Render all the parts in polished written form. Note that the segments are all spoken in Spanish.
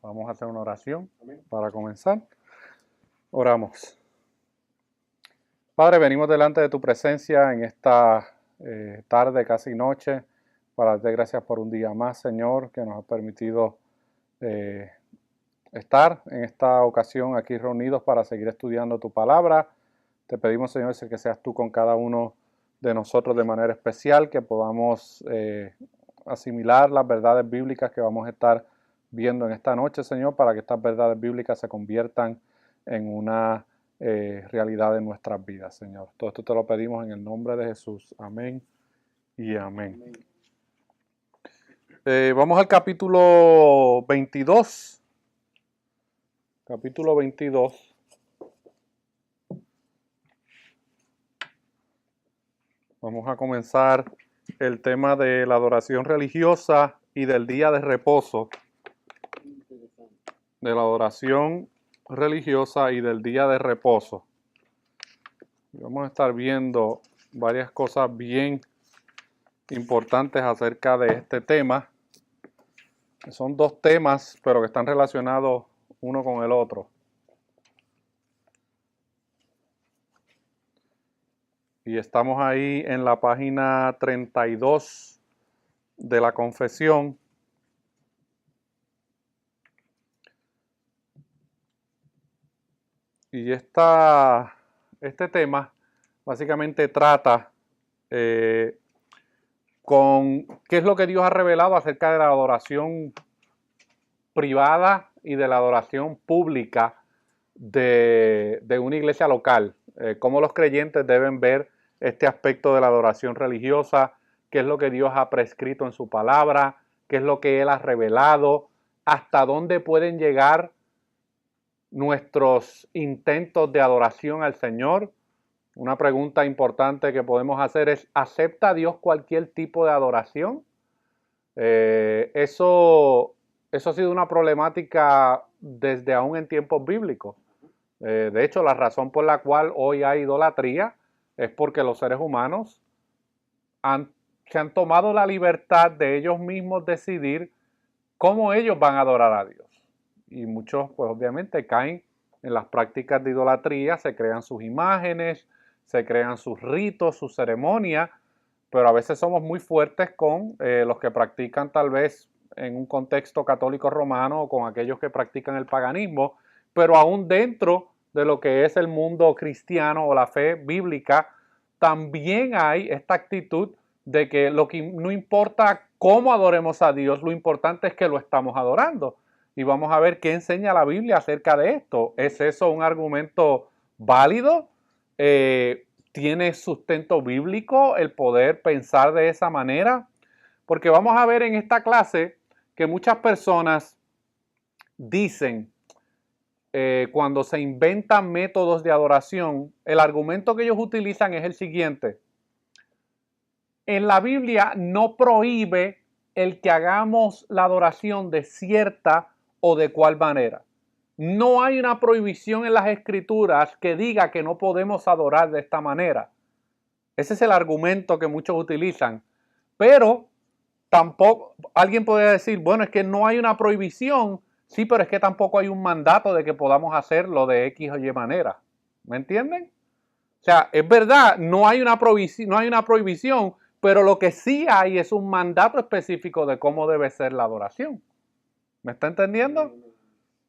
Vamos a hacer una oración para comenzar. Oramos. Padre, venimos delante de tu presencia en esta tarde, casi noche, para darte gracias por un día más, Señor, que nos ha permitido estar en esta ocasión aquí reunidos para seguir estudiando tu palabra. Te pedimos, Señor, que seas tú con cada uno de nosotros de manera especial, que podamos asimilar las verdades bíblicas que vamos a estar viendo en esta noche, Señor, para que estas verdades bíblicas se conviertan en una realidad de nuestras vidas, Señor. Todo esto te lo pedimos en el nombre de Jesús. Amén y amén. Vamos al capítulo 22. Capítulo 22. Vamos a comenzar el tema de la adoración religiosa y del día de reposo. De la adoración religiosa y del día de reposo. Vamos a estar viendo varias cosas bien importantes acerca de este tema. Son dos temas, pero que están relacionados uno con el otro. Y estamos ahí en la página 32 de la confesión. Y este tema básicamente trata con qué es lo que Dios ha revelado acerca de la adoración privada y de la adoración pública de una iglesia local. Cómo los creyentes deben ver este aspecto de la adoración religiosa, qué es lo que Dios ha prescrito en su palabra, qué es lo que Él ha revelado, hasta dónde pueden llegar nuestros intentos de adoración al Señor. Una pregunta importante que podemos hacer es, ¿acepta Dios cualquier tipo de adoración? Eso ha sido una problemática desde aún en tiempos bíblicos. De hecho, la razón por la cual hoy hay idolatría es porque los seres humanos se han tomado la libertad de ellos mismos decidir cómo ellos van a adorar a Dios. Y muchos, pues obviamente, caen en las prácticas de idolatría, se crean sus imágenes, se crean sus ritos, sus ceremonias, pero a veces somos muy fuertes con los que practican tal vez en un contexto católico romano o con aquellos que practican el paganismo, pero aún dentro de lo que es el mundo cristiano o la fe bíblica, también hay esta actitud de que no importa cómo adoremos a Dios, lo importante es que lo estamos adorando. Y vamos a ver qué enseña la Biblia acerca de esto. ¿Es eso un argumento válido? ¿Tiene sustento bíblico el poder pensar de esa manera? Porque vamos a ver en esta clase que muchas personas dicen, cuando se inventan métodos de adoración, el argumento que ellos utilizan es el siguiente. En la Biblia no prohíbe el que hagamos la adoración de cierta o de cual manera. No hay una prohibición en las Escrituras que diga que no podemos adorar de esta manera. Ese es el argumento que muchos utilizan. Pero tampoco, alguien podría decir, bueno, es que no hay una prohibición. Sí, pero es que tampoco hay un mandato de que podamos hacerlo de X o Y manera. ¿Me entienden? O sea, es verdad, no hay una prohibición, pero lo que sí hay es un mandato específico de cómo debe ser la adoración. ¿Me está entendiendo?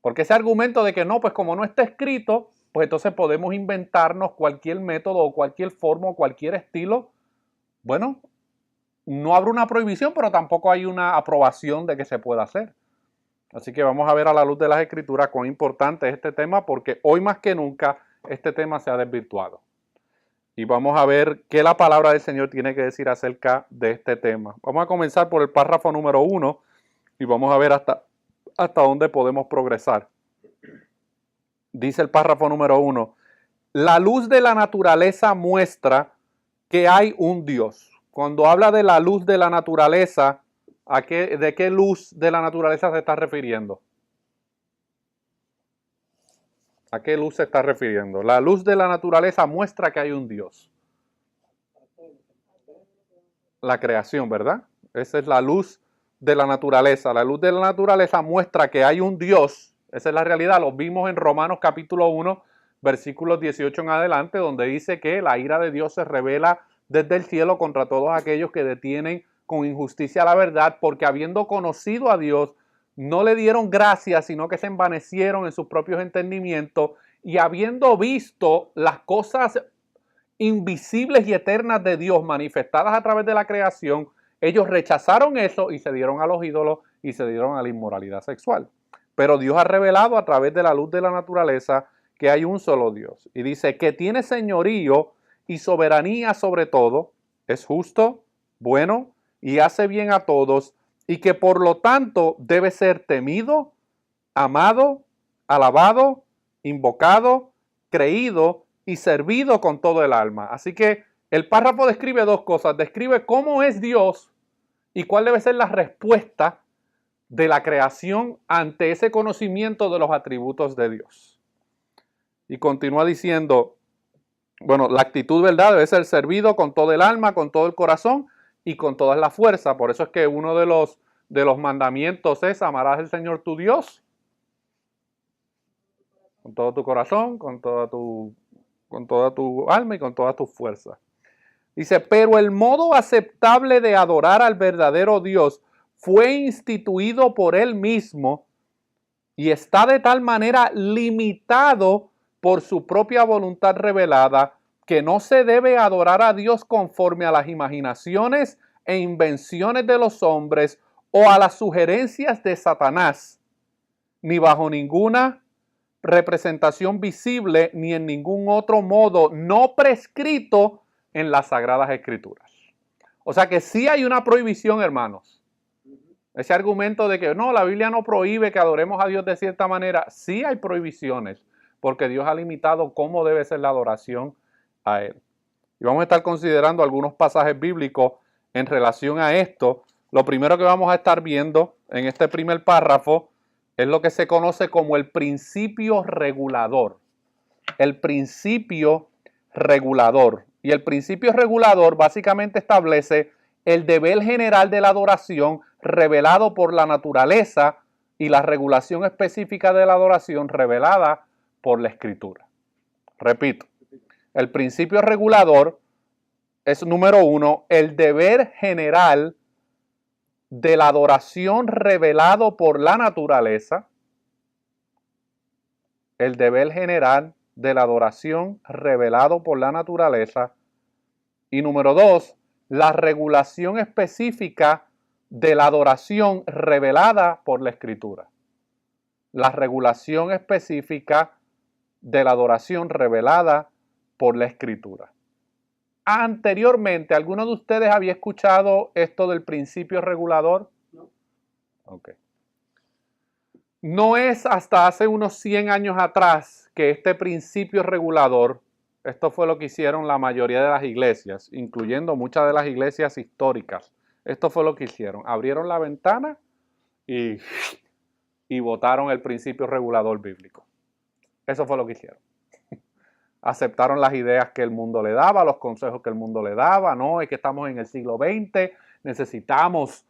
Porque ese argumento de que no, pues como no está escrito, pues entonces podemos inventarnos cualquier método o cualquier forma o cualquier estilo. Bueno, no habrá una prohibición, pero tampoco hay una aprobación de que se pueda hacer. Así que vamos a ver a la luz de las Escrituras cuán importante es este tema, porque hoy más que nunca este tema se ha desvirtuado. Y vamos a ver qué la palabra del Señor tiene que decir acerca de este tema. Vamos a comenzar por el párrafo número 1 y vamos a ver hasta dónde podemos progresar. Dice el párrafo número 1, la luz de la naturaleza muestra que hay un Dios. Cuando habla de la luz de la naturaleza, ¿de qué luz de la naturaleza se está refiriendo? ¿A qué luz se está refiriendo? La luz de la naturaleza muestra que hay un Dios. La creación, ¿verdad? Esa es la luz de la naturaleza. La luz de la naturaleza muestra que hay un Dios. Esa es la realidad. Lo vimos en Romanos capítulo 1, versículos 18 en adelante, donde dice que la ira de Dios se revela desde el cielo contra todos aquellos que detienen con injusticia la verdad, porque habiendo conocido a Dios, no le dieron gracias, sino que se envanecieron en sus propios entendimientos, y habiendo visto las cosas invisibles y eternas de Dios manifestadas a través de la creación, ellos rechazaron eso y se dieron a los ídolos y se dieron a la inmoralidad sexual. Pero Dios ha revelado a través de la luz de la naturaleza que hay un solo Dios. Y dice que tiene señorío y soberanía sobre todo, es justo, bueno y hace bien a todos, y que por lo tanto debe ser temido, amado, alabado, invocado, creído y servido con todo el alma. Así que el párrafo describe dos cosas. Describe cómo es Dios y cuál debe ser la respuesta de la creación ante ese conocimiento de los atributos de Dios. Y continúa diciendo, bueno, la actitud, ¿verdad? Debe ser servido con todo el alma, con todo el corazón y con toda la fuerza. Por eso es que uno de los mandamientos es amarás al Señor tu Dios con todo tu corazón, con toda tu alma y con todas tus fuerzas. Dice, pero el modo aceptable de adorar al verdadero Dios fue instituido por Él mismo y está de tal manera limitado por su propia voluntad revelada que no se debe adorar a Dios conforme a las imaginaciones e invenciones de los hombres o a las sugerencias de Satanás, ni bajo ninguna representación visible ni en ningún otro modo no prescrito en las Sagradas Escrituras. O sea que sí hay una prohibición, hermanos. Ese argumento de que no, la Biblia no prohíbe que adoremos a Dios de cierta manera, sí hay prohibiciones, porque Dios ha limitado cómo debe ser la adoración a Él. Y vamos a estar considerando algunos pasajes bíblicos en relación a esto. Lo primero que vamos a estar viendo en este primer párrafo es lo que se conoce como el principio regulador. El principio regulador. Y el principio regulador básicamente establece el deber general de la adoración revelado por la naturaleza y la regulación específica de la adoración revelada por la Escritura. Repito, el principio regulador es, número uno, el deber general de la adoración revelado por la naturaleza. El deber general de la adoración revelado por la naturaleza. Y número dos, la regulación específica de la adoración revelada por la Escritura. La regulación específica de la adoración revelada por la Escritura. Anteriormente, ¿alguno de ustedes había escuchado esto del principio regulador? No. Ok. No es hasta hace unos 100 años atrás que este principio regulador, esto fue lo que hicieron la mayoría de las iglesias, incluyendo muchas de las iglesias históricas. Esto fue lo que hicieron. Abrieron la ventana y votaron el principio regulador bíblico. Eso fue lo que hicieron. Aceptaron las ideas que el mundo le daba, los consejos que el mundo le daba. No, es que estamos en el siglo XX, necesitamos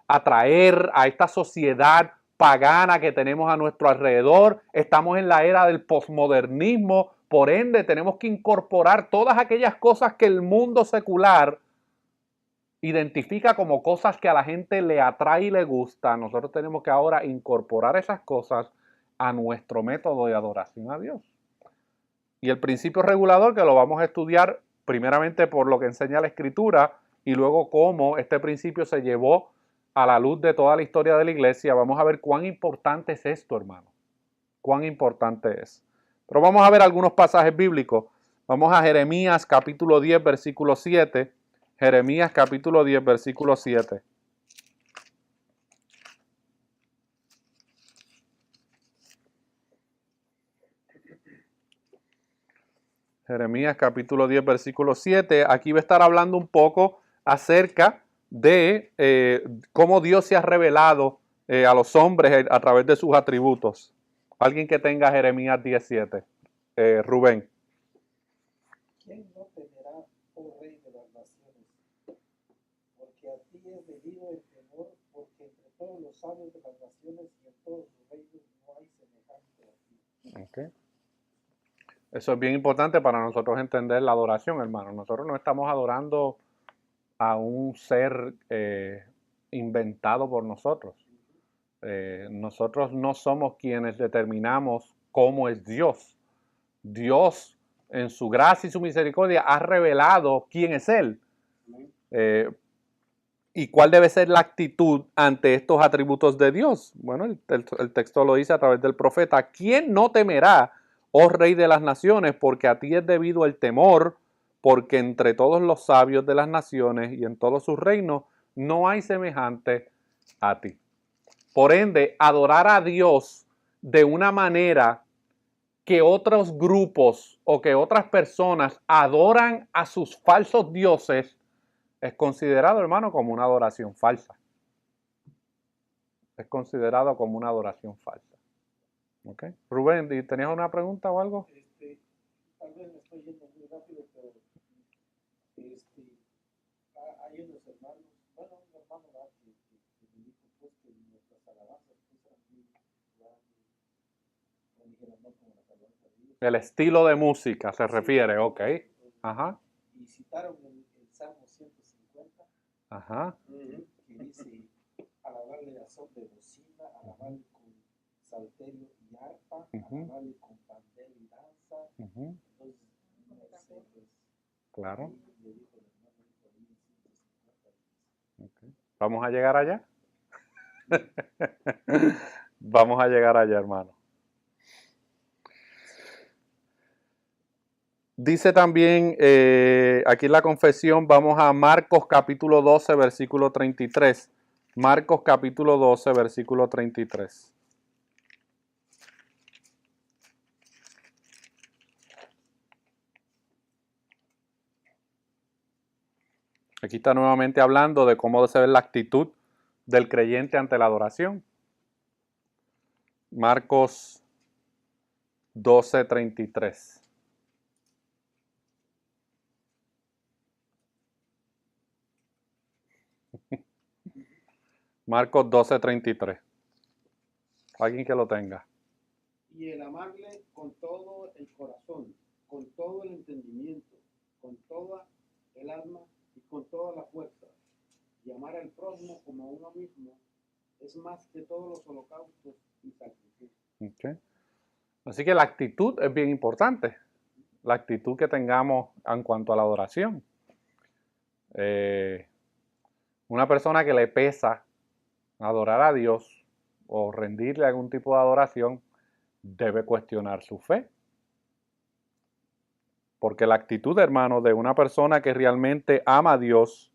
atraer a esta sociedad pagana que tenemos a nuestro alrededor. Estamos en la era del posmodernismo, por ende tenemos que incorporar todas aquellas cosas que el mundo secular identifica como cosas que a la gente le atrae y le gusta. Nosotros tenemos que ahora incorporar esas cosas a nuestro método de adoración a Dios. Y el principio regulador, que lo vamos a estudiar primeramente por lo que enseña la Escritura y luego cómo este principio se llevó a la luz de toda la historia de la iglesia. Vamos a ver cuán importante es esto, hermano. Cuán importante es. Pero vamos a ver algunos pasajes bíblicos. Vamos a Jeremías capítulo 10, versículo 7. Jeremías capítulo 10, versículo 7. Jeremías capítulo 10, versículo 7. Aquí va a estar hablando un poco acerca de cómo Dios se ha revelado a los hombres a través de sus atributos. Alguien que tenga Jeremías 17. Rubén. ¿Quién no temerá, oh Rey de las naciones? Porque a ti es debido el temor todos los sabios de las naciones y en todos los reinos no hay semejante a ti. Okay. Eso es bien importante para nosotros entender la adoración, hermano. Nosotros no estamos adorando a un ser inventado por nosotros. Nosotros no somos quienes determinamos cómo es Dios. Dios, en su gracia y su misericordia, ha revelado quién es Él. ¿Y cuál debe ser la actitud ante estos atributos de Dios? Bueno, el texto lo dice a través del profeta. ¿Quién no temerá, oh Rey de las naciones? Porque a ti es debido el temor, porque entre todos los sabios de las naciones y en todos sus reinos no hay semejante a ti. Por ende, adorar a Dios de una manera que otros grupos o que otras personas adoran a sus falsos dioses es considerado, hermano, como una adoración falsa. Es considerado como una adoración falsa. ¿Ok? Rubén, ¿tenías una pregunta o algo? Tal vez me estoy yendo muy rápido, pero hay unos hermanos, bueno, un hermano que me dijo pues que nuestras alabanzas pues eran muy como las alabanzas de Dios. El estilo de música se refiere, ok. Ajá. Y citaron el Salmo 150, ajá, que dice, alabarle a son de bocina, alabarle con salterio y arpa, alabarle con pandero y danza. Entonces, pues, claro. le dijo el hermano, ahí 150. Okay. ¿Vamos a llegar allá? Vamos a llegar allá, hermano. Dice también aquí en la confesión, vamos a Marcos capítulo 12, versículo 33. Marcos capítulo 12, versículo 33. Aquí está nuevamente hablando de cómo debe ser la actitud del creyente ante la adoración. Marcos 12, 33. Marcos 12, 33. Alguien que lo tenga. Y el amarle con todo el corazón, con todo el entendimiento, con toda el alma y con toda la fuerza, y amar al prójimo como a uno mismo, es más que todos los holocaustos y sacrificios. Okay. Así que la actitud es bien importante. La actitud que tengamos en cuanto a la adoración. Una persona que le pesa adorar a Dios o rendirle algún tipo de adoración debe cuestionar su fe. Porque la actitud, hermano, de una persona que realmente ama a Dios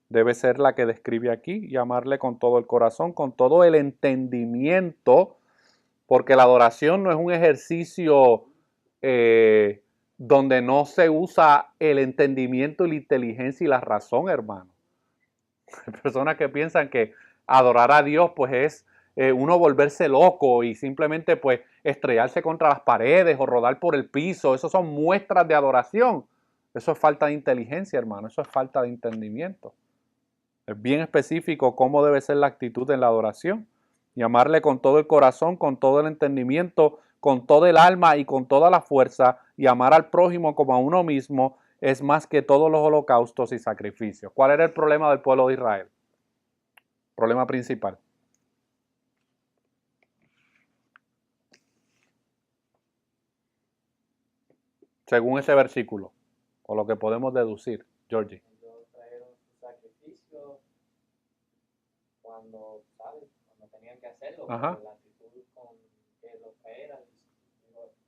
debe ser la que describe aquí y amarle con todo el corazón, con todo el entendimiento, porque la adoración no es un ejercicio donde no se usa el entendimiento y la inteligencia y la razón, hermano. Hay personas que piensan que adorar a Dios pues es uno volverse loco y simplemente pues estrellarse contra las paredes o rodar por el piso. Eso son muestras de adoración. Eso es falta de inteligencia, hermano. Eso es falta de entendimiento. Es bien específico cómo debe ser la actitud en la adoración. Y amarle con todo el corazón, con todo el entendimiento, con todo el alma y con toda la fuerza. Y amar al prójimo como a uno mismo es más que todos los holocaustos y sacrificios. ¿Cuál era el problema del pueblo de Israel? Problema principal. Según ese versículo, o lo que podemos deducir, Georgie. Ellos trajeron su sacrificio cuando tenían que hacerlo, Ajá. pero la actitud con que lo trajeran,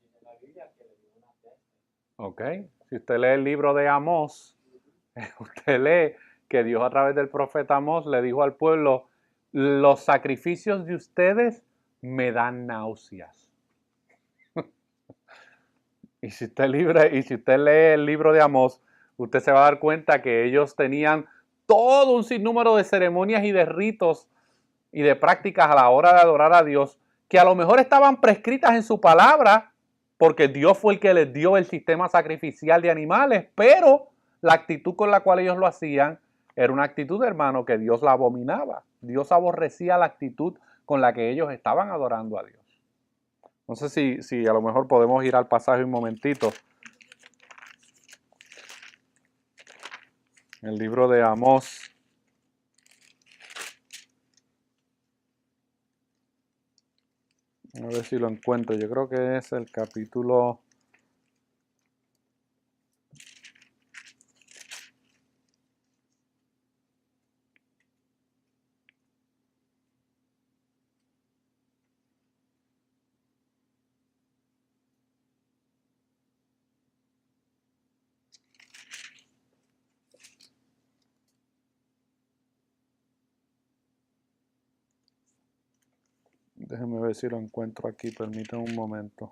dice la Biblia que le dio una peste. Ok, si usted lee el libro de Amós, usted lee que Dios a través del profeta Amós le dijo al pueblo, los sacrificios de ustedes me dan náuseas. Y si usted lee el libro de Amós, usted se va a dar cuenta que ellos tenían todo un sinnúmero de ceremonias y de ritos y de prácticas a la hora de adorar a Dios, que a lo mejor estaban prescritas en su palabra, porque Dios fue el que les dio el sistema sacrificial de animales, pero la actitud con la cual ellos lo hacían era una actitud, hermano, que Dios la abominaba. Dios aborrecía la actitud con la que ellos estaban adorando a Dios. No sé si a lo mejor podemos ir al pasaje un momentito. El libro de Amós. A ver si lo encuentro. Yo creo que es el capítulo... Déjenme ver si lo encuentro aquí. Permítanme un momento.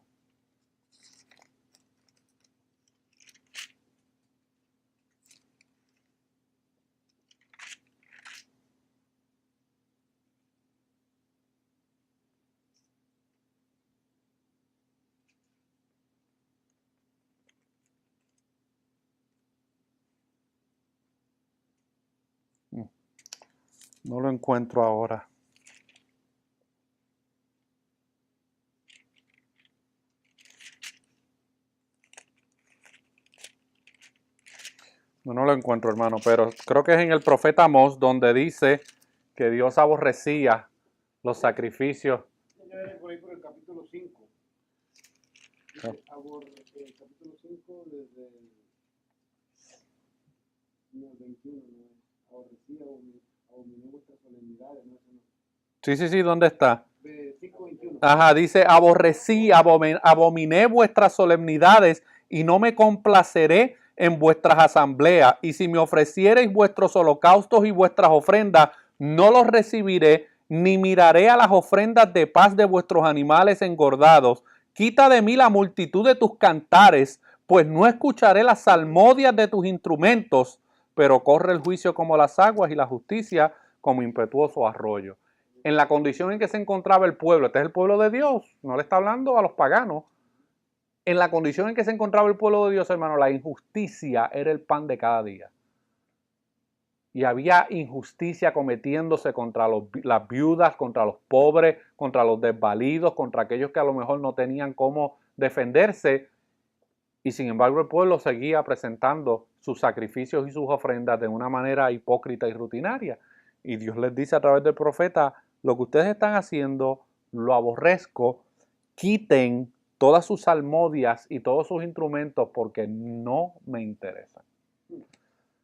No lo encuentro ahora. No lo encuentro, hermano, pero creo que es en el profeta Amós donde dice que Dios aborrecía los sacrificios. Por ahí por el capítulo 5. El capítulo 5 desde el 21, ¿no? Aborrecía, abominé vuestras solemnidades, ¿no? Sí, ¿dónde está? De 5:21. Ajá, dice, aborrecí, abominé vuestras solemnidades y no me complaceré en vuestras asambleas. Y si me ofreciereis vuestros holocaustos y vuestras ofrendas, no los recibiré, ni miraré a las ofrendas de paz de vuestros animales engordados. Quita de mí la multitud de tus cantares, pues no escucharé las salmodias de tus instrumentos, pero corre el juicio como las aguas y la justicia como impetuoso arroyo. En la condición en que se encontraba el pueblo, este es el pueblo de Dios, no le está hablando a los paganos. En la condición en que se encontraba el pueblo de Dios, hermano, la injusticia era el pan de cada día. Y había injusticia cometiéndose contra las viudas, contra los pobres, contra los desvalidos, contra aquellos que a lo mejor no tenían cómo defenderse. Y sin embargo el pueblo seguía presentando sus sacrificios y sus ofrendas de una manera hipócrita y rutinaria. Y Dios les dice a través del profeta, lo que ustedes están haciendo lo aborrezco, quiten todas sus salmodias y todos sus instrumentos porque no me interesan.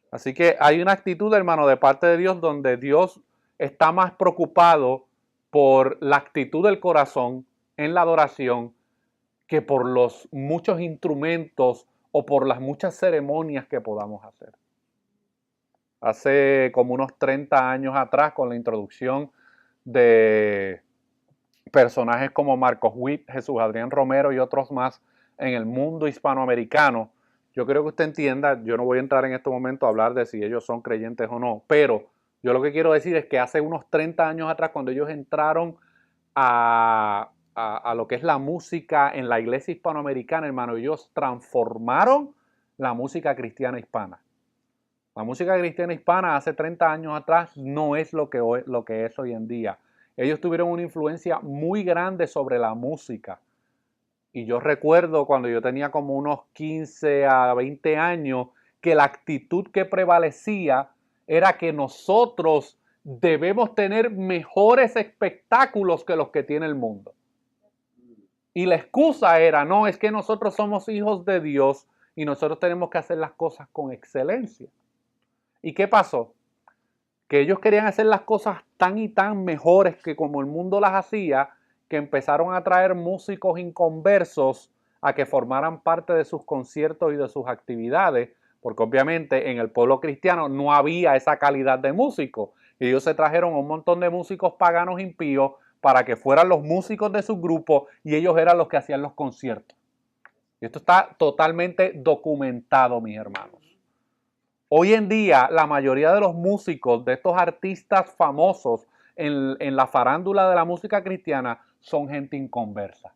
Así que hay una actitud, hermano, de parte de Dios donde Dios está más preocupado por la actitud del corazón en la adoración que por los muchos instrumentos o por las muchas ceremonias que podamos hacer. Hace como unos 30 años atrás, con la introducción de personajes como Marcos Witt, Jesús Adrián Romero y otros más en el mundo hispanoamericano, yo creo que usted entienda, yo no voy a entrar en este momento a hablar de si ellos son creyentes o no, pero yo lo que quiero decir es que hace unos 30 años atrás, cuando ellos entraron a lo que es la música en la iglesia hispanoamericana, hermano, ellos transformaron la música cristiana hispana. La música cristiana hispana hace 30 años atrás no es lo que es hoy en día. Ellos tuvieron una influencia muy grande sobre la música. Y yo recuerdo cuando yo tenía como unos 15 a 20 años que la actitud que prevalecía era que nosotros debemos tener mejores espectáculos que los que tiene el mundo. Y la excusa era, no, es que nosotros somos hijos de Dios y nosotros tenemos que hacer las cosas con excelencia. ¿Y qué pasó? Que ellos querían hacer las cosas tan y tan mejores que como el mundo las hacía, que empezaron a traer músicos inconversos a que formaran parte de sus conciertos y de sus actividades, porque obviamente en el pueblo cristiano no había esa calidad de músicos. Y ellos se trajeron a un montón de músicos paganos impíos para que fueran los músicos de su grupo y ellos eran los que hacían los conciertos. Y esto está totalmente documentado, mis hermanos. Hoy en día, la mayoría de los músicos, de estos artistas famosos en la farándula de la música cristiana, son gente inconversa.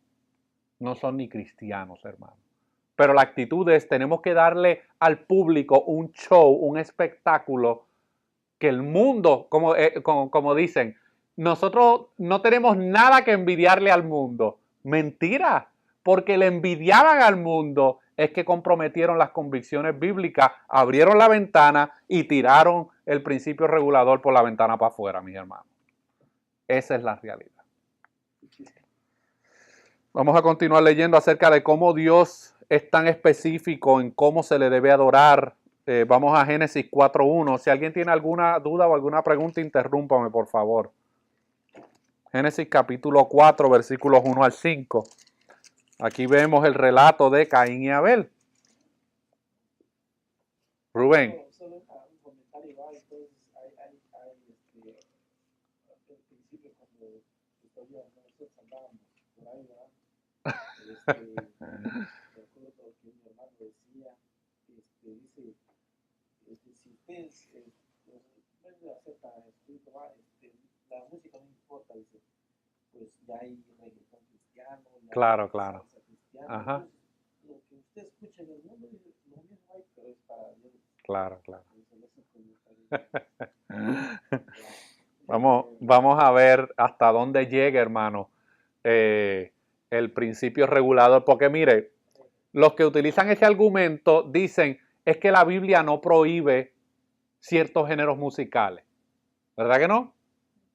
No son ni cristianos, hermano. Pero la actitud es, tenemos que darle al público un show, un espectáculo que el mundo, como dicen, nosotros no tenemos nada que envidiarle al mundo. Mentira, porque le envidiaban al mundo es que comprometieron las convicciones bíblicas, abrieron la ventana y tiraron el principio regulador por la ventana para afuera, mis hermanos. Esa es la realidad. Vamos a continuar leyendo acerca de cómo Dios es tan específico en cómo se le debe adorar. Vamos a Génesis 4.1. Si alguien tiene alguna duda o alguna pregunta, interrúmpame, por favor. Génesis capítulo 4, versículos 1 al 5. Aquí vemos el relato de Caín y Abel. Rubén. Solo un comentario, ¿va? Entonces el principio cuando todavía nosotros andábamos por ahí, ¿verdad? Recuerdo que mi hermano decía, dice, si ustedes no aceptan espíritu, la música no importa, dice, pues ya hay reggaetón cristiano, ya Claro, hay claro. salsa cristiana, Ajá. entonces, lo que usted escucha en el mundo, dice, lo mismo hay, pero es para Dios. Claro, claro. Entonces, Vamos a ver hasta dónde llega, hermano, el principio regulador. Porque mire, los que utilizan ese argumento dicen es que la Biblia no prohíbe ciertos géneros musicales. ¿Verdad que no?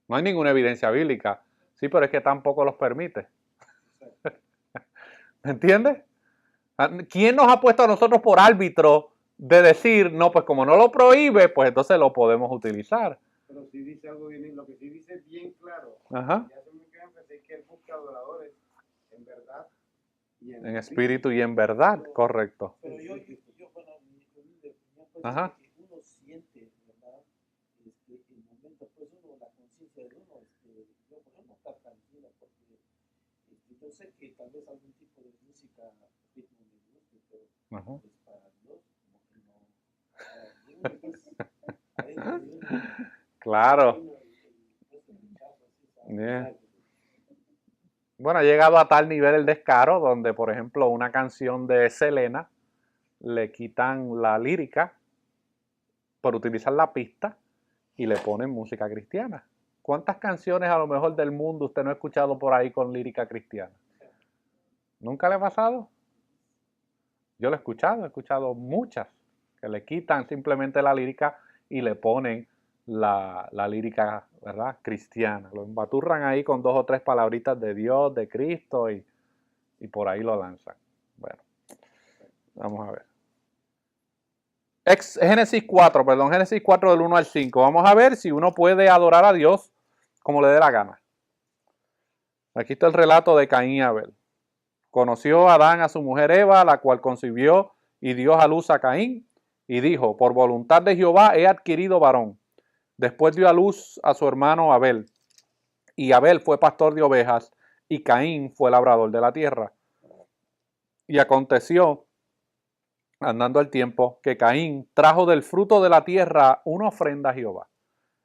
No hay ninguna evidencia bíblica. Sí, pero es que tampoco los permite. ¿Me entiendes? ¿Quién nos ha puesto a nosotros por árbitro de decir, no, pues como no lo prohíbe, pues entonces lo podemos utilizar? Pero si dice algo bien, lo que sí dice bien claro, Ajá. y hace mucho énfasis que él busca adoradores en verdad y En espíritu y en verdad, correcto. Pero yo bueno, mi humilde opinión, pues, Ajá. es que uno siente, ¿verdad? El momento, pues uno, la conciencia de uno, yo por ejemplo, está tranquila, porque yo sé que tal vez algún tipo de música ritmo me guste, pero Ajá. pues para Dios, como que no. Para Dios, pues, adentro de uno, Claro. uno, el rechazo, así, ¿sabes? Yeah. Bueno, ha llegado a tal nivel el descaro donde, por ejemplo, una canción de Selena le quitan la lírica por utilizar la pista y le ponen música cristiana. ¿Cuántas canciones a lo mejor del mundo usted no ha escuchado por ahí con lírica cristiana? ¿Nunca le ha pasado? Yo lo he escuchado muchas que le quitan simplemente la lírica y le ponen la lírica, ¿verdad?, cristiana. Lo embaturran ahí con 2 o 3 palabritas de Dios, de Cristo y por ahí lo lanzan. Bueno, vamos a ver. Génesis 4 del 1 al 5. Vamos a ver si uno puede adorar a Dios como le dé la gana. Aquí está el relato de Caín y Abel. Conoció Adán a su mujer Eva, la cual concibió y dio a luz a Caín, y dijo, por voluntad de Jehová he adquirido varón. Después dio a luz a su hermano Abel, y Abel fue pastor de ovejas, y Caín fue labrador de la tierra. Y aconteció, andando el tiempo, que Caín trajo del fruto de la tierra una ofrenda a Jehová.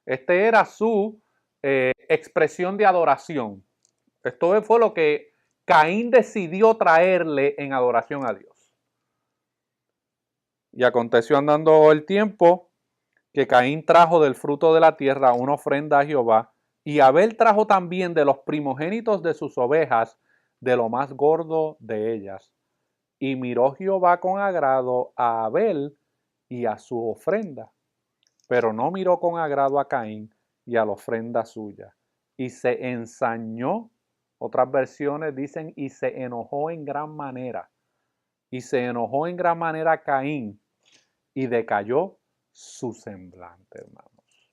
Este era su expresión de adoración. Esto fue lo que Caín decidió traerle en adoración a Dios. Y aconteció andando el tiempo que Caín trajo del fruto de la tierra una ofrenda a Jehová, y Abel trajo también de los primogénitos de sus ovejas, de lo más gordo de ellas. Y miró Jehová con agrado a Abel y a su ofrenda, pero no miró con agrado a Caín y a la ofrenda suya. Y se ensañó, otras versiones dicen, y se enojó en gran manera. Y se enojó en gran manera Caín, y decayó su semblante, hermanos.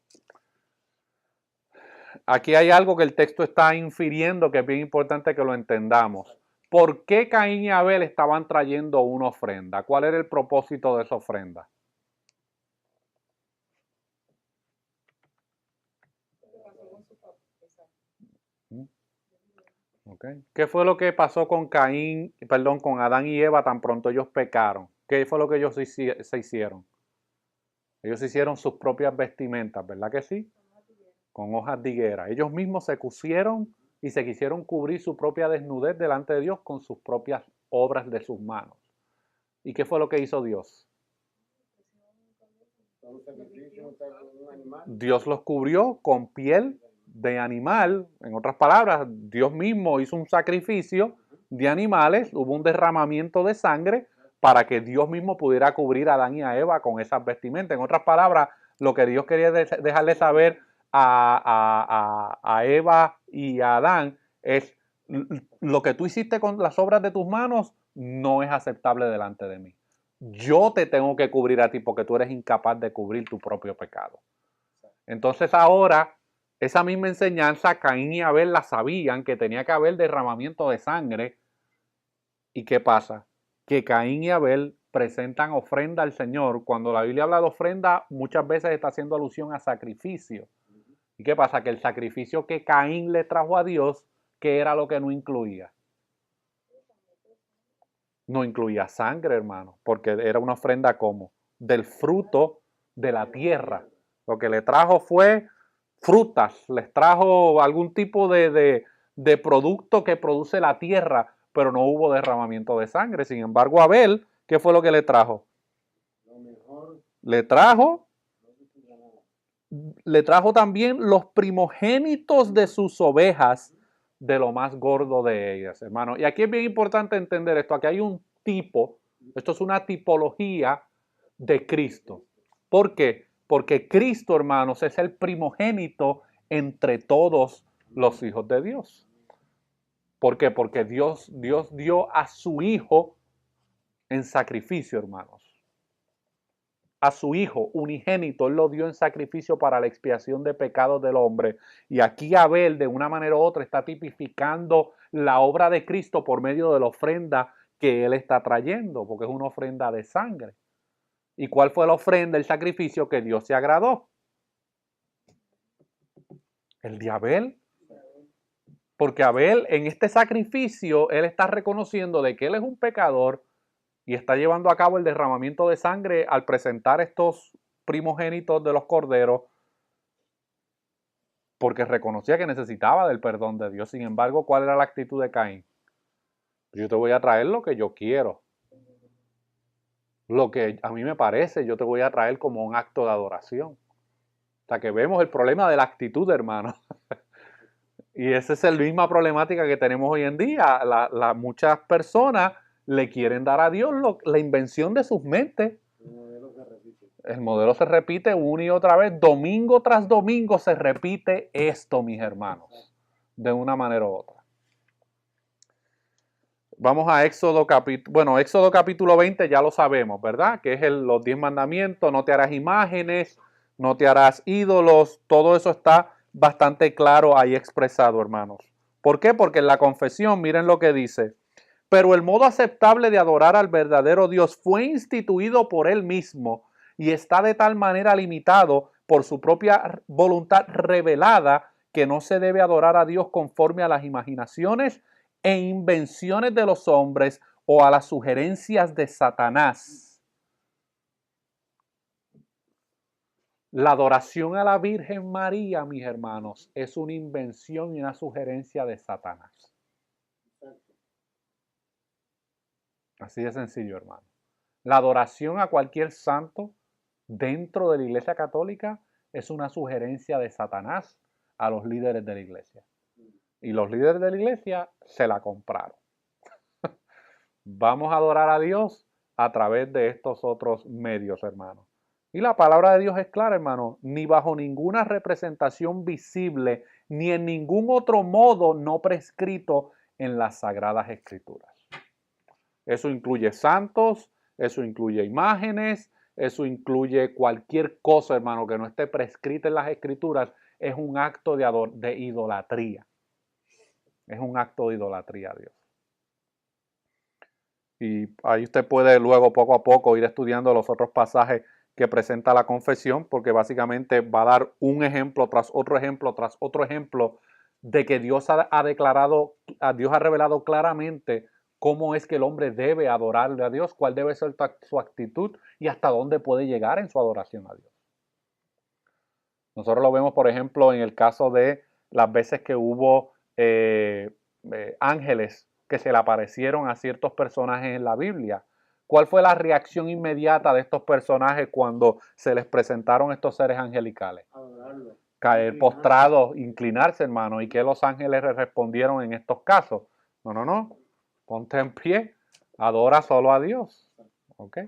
Aquí hay algo que el texto está infiriendo que es bien importante que lo entendamos. ¿Por qué Caín y Abel estaban trayendo una ofrenda? ¿Cuál era el propósito de esa ofrenda? Okay. ¿Qué fue lo que pasó con con Adán y Eva tan pronto ellos pecaron? ¿Qué fue lo que ellos se hicieron? Ellos hicieron sus propias vestimentas, ¿verdad que sí? Con hojas de higuera. Ellos mismos se cosieron y se quisieron cubrir su propia desnudez delante de Dios con sus propias obras de sus manos. ¿Y qué fue lo que hizo Dios? Un sacrificio, un animal. Dios los cubrió con piel de animal. En otras palabras, Dios mismo hizo un sacrificio de animales, hubo un derramamiento de sangre para que Dios mismo pudiera cubrir a Adán y a Eva con esas vestimentas. En otras palabras, lo que Dios quería dejarle saber a Eva y a Adán es: lo que tú hiciste con las obras de tus manos no es aceptable delante de mí. Yo te tengo que cubrir a ti porque tú eres incapaz de cubrir tu propio pecado. Entonces ahora, esa misma enseñanza, Caín y Abel la sabían, que tenía que haber derramamiento de sangre. ¿Y qué pasa? Que Caín y Abel presentan ofrenda al Señor. Cuando la Biblia habla de ofrenda, muchas veces está haciendo alusión a sacrificio. ¿Y qué pasa? Que el sacrificio que Caín le trajo a Dios, ¿qué era lo que no incluía? No incluía sangre, hermano, porque era una ofrenda como del fruto de la tierra. Lo que le trajo fue frutas, les trajo algún tipo de producto que produce la tierra, pero no hubo derramamiento de sangre. Sin embargo, Abel, ¿qué fue lo que le trajo? Le trajo también los primogénitos de sus ovejas, de lo más gordo de ellas, hermano. Y aquí es bien importante entender esto. Aquí hay un tipo, esto es una tipología de Cristo. ¿Por qué? Porque Cristo, hermanos, es el primogénito entre todos los hijos de Dios. ¿Por qué? Porque Dios dio a su Hijo en sacrificio, hermanos. A su Hijo unigénito, Él lo dio en sacrificio para la expiación de pecados del hombre. Y aquí Abel, de una manera u otra, está tipificando la obra de Cristo por medio de la ofrenda que Él está trayendo, porque es una ofrenda de sangre. ¿Y cuál fue la ofrenda, el sacrificio que Dios se agradó? El de Abel. Porque Abel, en este sacrificio, él está reconociendo de que él es un pecador y está llevando a cabo el derramamiento de sangre al presentar estos primogénitos de los corderos, porque reconocía que necesitaba del perdón de Dios. Sin embargo, ¿cuál era la actitud de Caín? Yo te voy a traer lo que yo quiero. Lo que a mí me parece, yo te voy a traer como un acto de adoración. O sea, que vemos el problema de la actitud, hermano. Y esa es la misma problemática que tenemos hoy en día. Muchas personas le quieren dar a Dios la invención de sus mentes. El modelo se repite una y otra vez. Domingo tras domingo se repite esto, mis hermanos. De una manera u otra. Vamos a Éxodo capítulo 20 ya lo sabemos, ¿verdad? Que es los 10 mandamientos. No te harás imágenes, no te harás ídolos. Todo eso está bastante claro ahí expresado, hermanos. ¿Por qué? Porque en la confesión, miren lo que dice: pero el modo aceptable de adorar al verdadero Dios fue instituido por Él mismo y está de tal manera limitado por su propia voluntad revelada que no se debe adorar a Dios conforme a las imaginaciones e invenciones de los hombres o a las sugerencias de Satanás. La adoración a la Virgen María, mis hermanos, es una invención y una sugerencia de Satanás. Así de sencillo, hermano. La adoración a cualquier santo dentro de la Iglesia Católica es una sugerencia de Satanás a los líderes de la Iglesia. Y los líderes de la Iglesia se la compraron. Vamos a adorar a Dios a través de estos otros medios, hermano. Y la palabra de Dios es clara, hermano. Ni bajo ninguna representación visible, ni en ningún otro modo no prescrito en las Sagradas Escrituras. Eso incluye santos, eso incluye imágenes, eso incluye cualquier cosa, hermano, que no esté prescrita en las Escrituras. Es un acto de idolatría. Es un acto de idolatría a Dios. Y ahí usted puede luego poco a poco ir estudiando los otros pasajes que presenta la confesión, porque básicamente va a dar un ejemplo tras otro ejemplo tras otro ejemplo de que Dios ha revelado claramente cómo es que el hombre debe adorarle a Dios, cuál debe ser su actitud y hasta dónde puede llegar en su adoración a Dios. Nosotros lo vemos, por ejemplo, en el caso de las veces que hubo ángeles que se le aparecieron a ciertos personajes en la Biblia, ¿Cuál fue la reacción inmediata de estos personajes cuando se les presentaron estos seres angelicales? Adorarlo. Caer postrados, inclinarse, hermano. ¿Y qué los ángeles respondieron en estos casos? No. Ponte en pie. Adora solo a Dios. ¿Ok?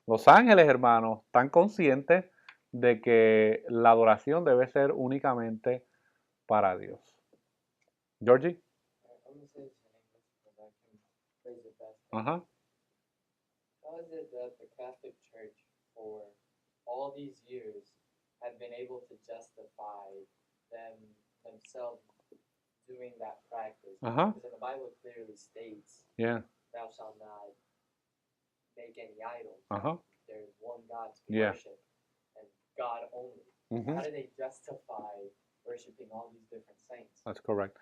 Los ángeles, hermanos, están conscientes de que la adoración debe ser únicamente para Dios. Georgie? I'm gonna say this in English because I can phrase it best. Ajá. How is it that the Catholic Church, for all these years, have been able to justify themselves doing that practice? Ajá. Because the Bible clearly states, Yeah. "Thou shalt not make any idols." Ajá. There is one God to be Yeah. worshipped, and God only. Ujú. How do they justify worshiping all these different saints? That's correct.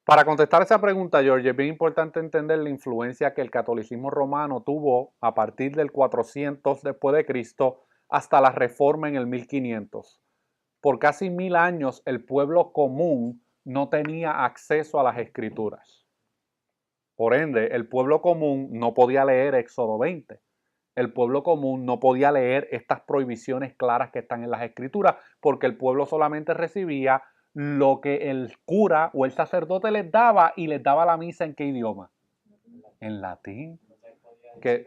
Para contestar esa pregunta, George, es bien importante entender la influencia que el catolicismo romano tuvo a partir del 400 después de Cristo hasta la Reforma en el 1500. Por casi 1000 años el pueblo común no tenía acceso a las escrituras. Por ende, el pueblo común no podía leer Éxodo 20. El pueblo común no podía leer estas prohibiciones claras que están en las escrituras porque el pueblo solamente recibía lo que el cura o el sacerdote les daba y les daba la misa ¿en qué idioma? En latín. Que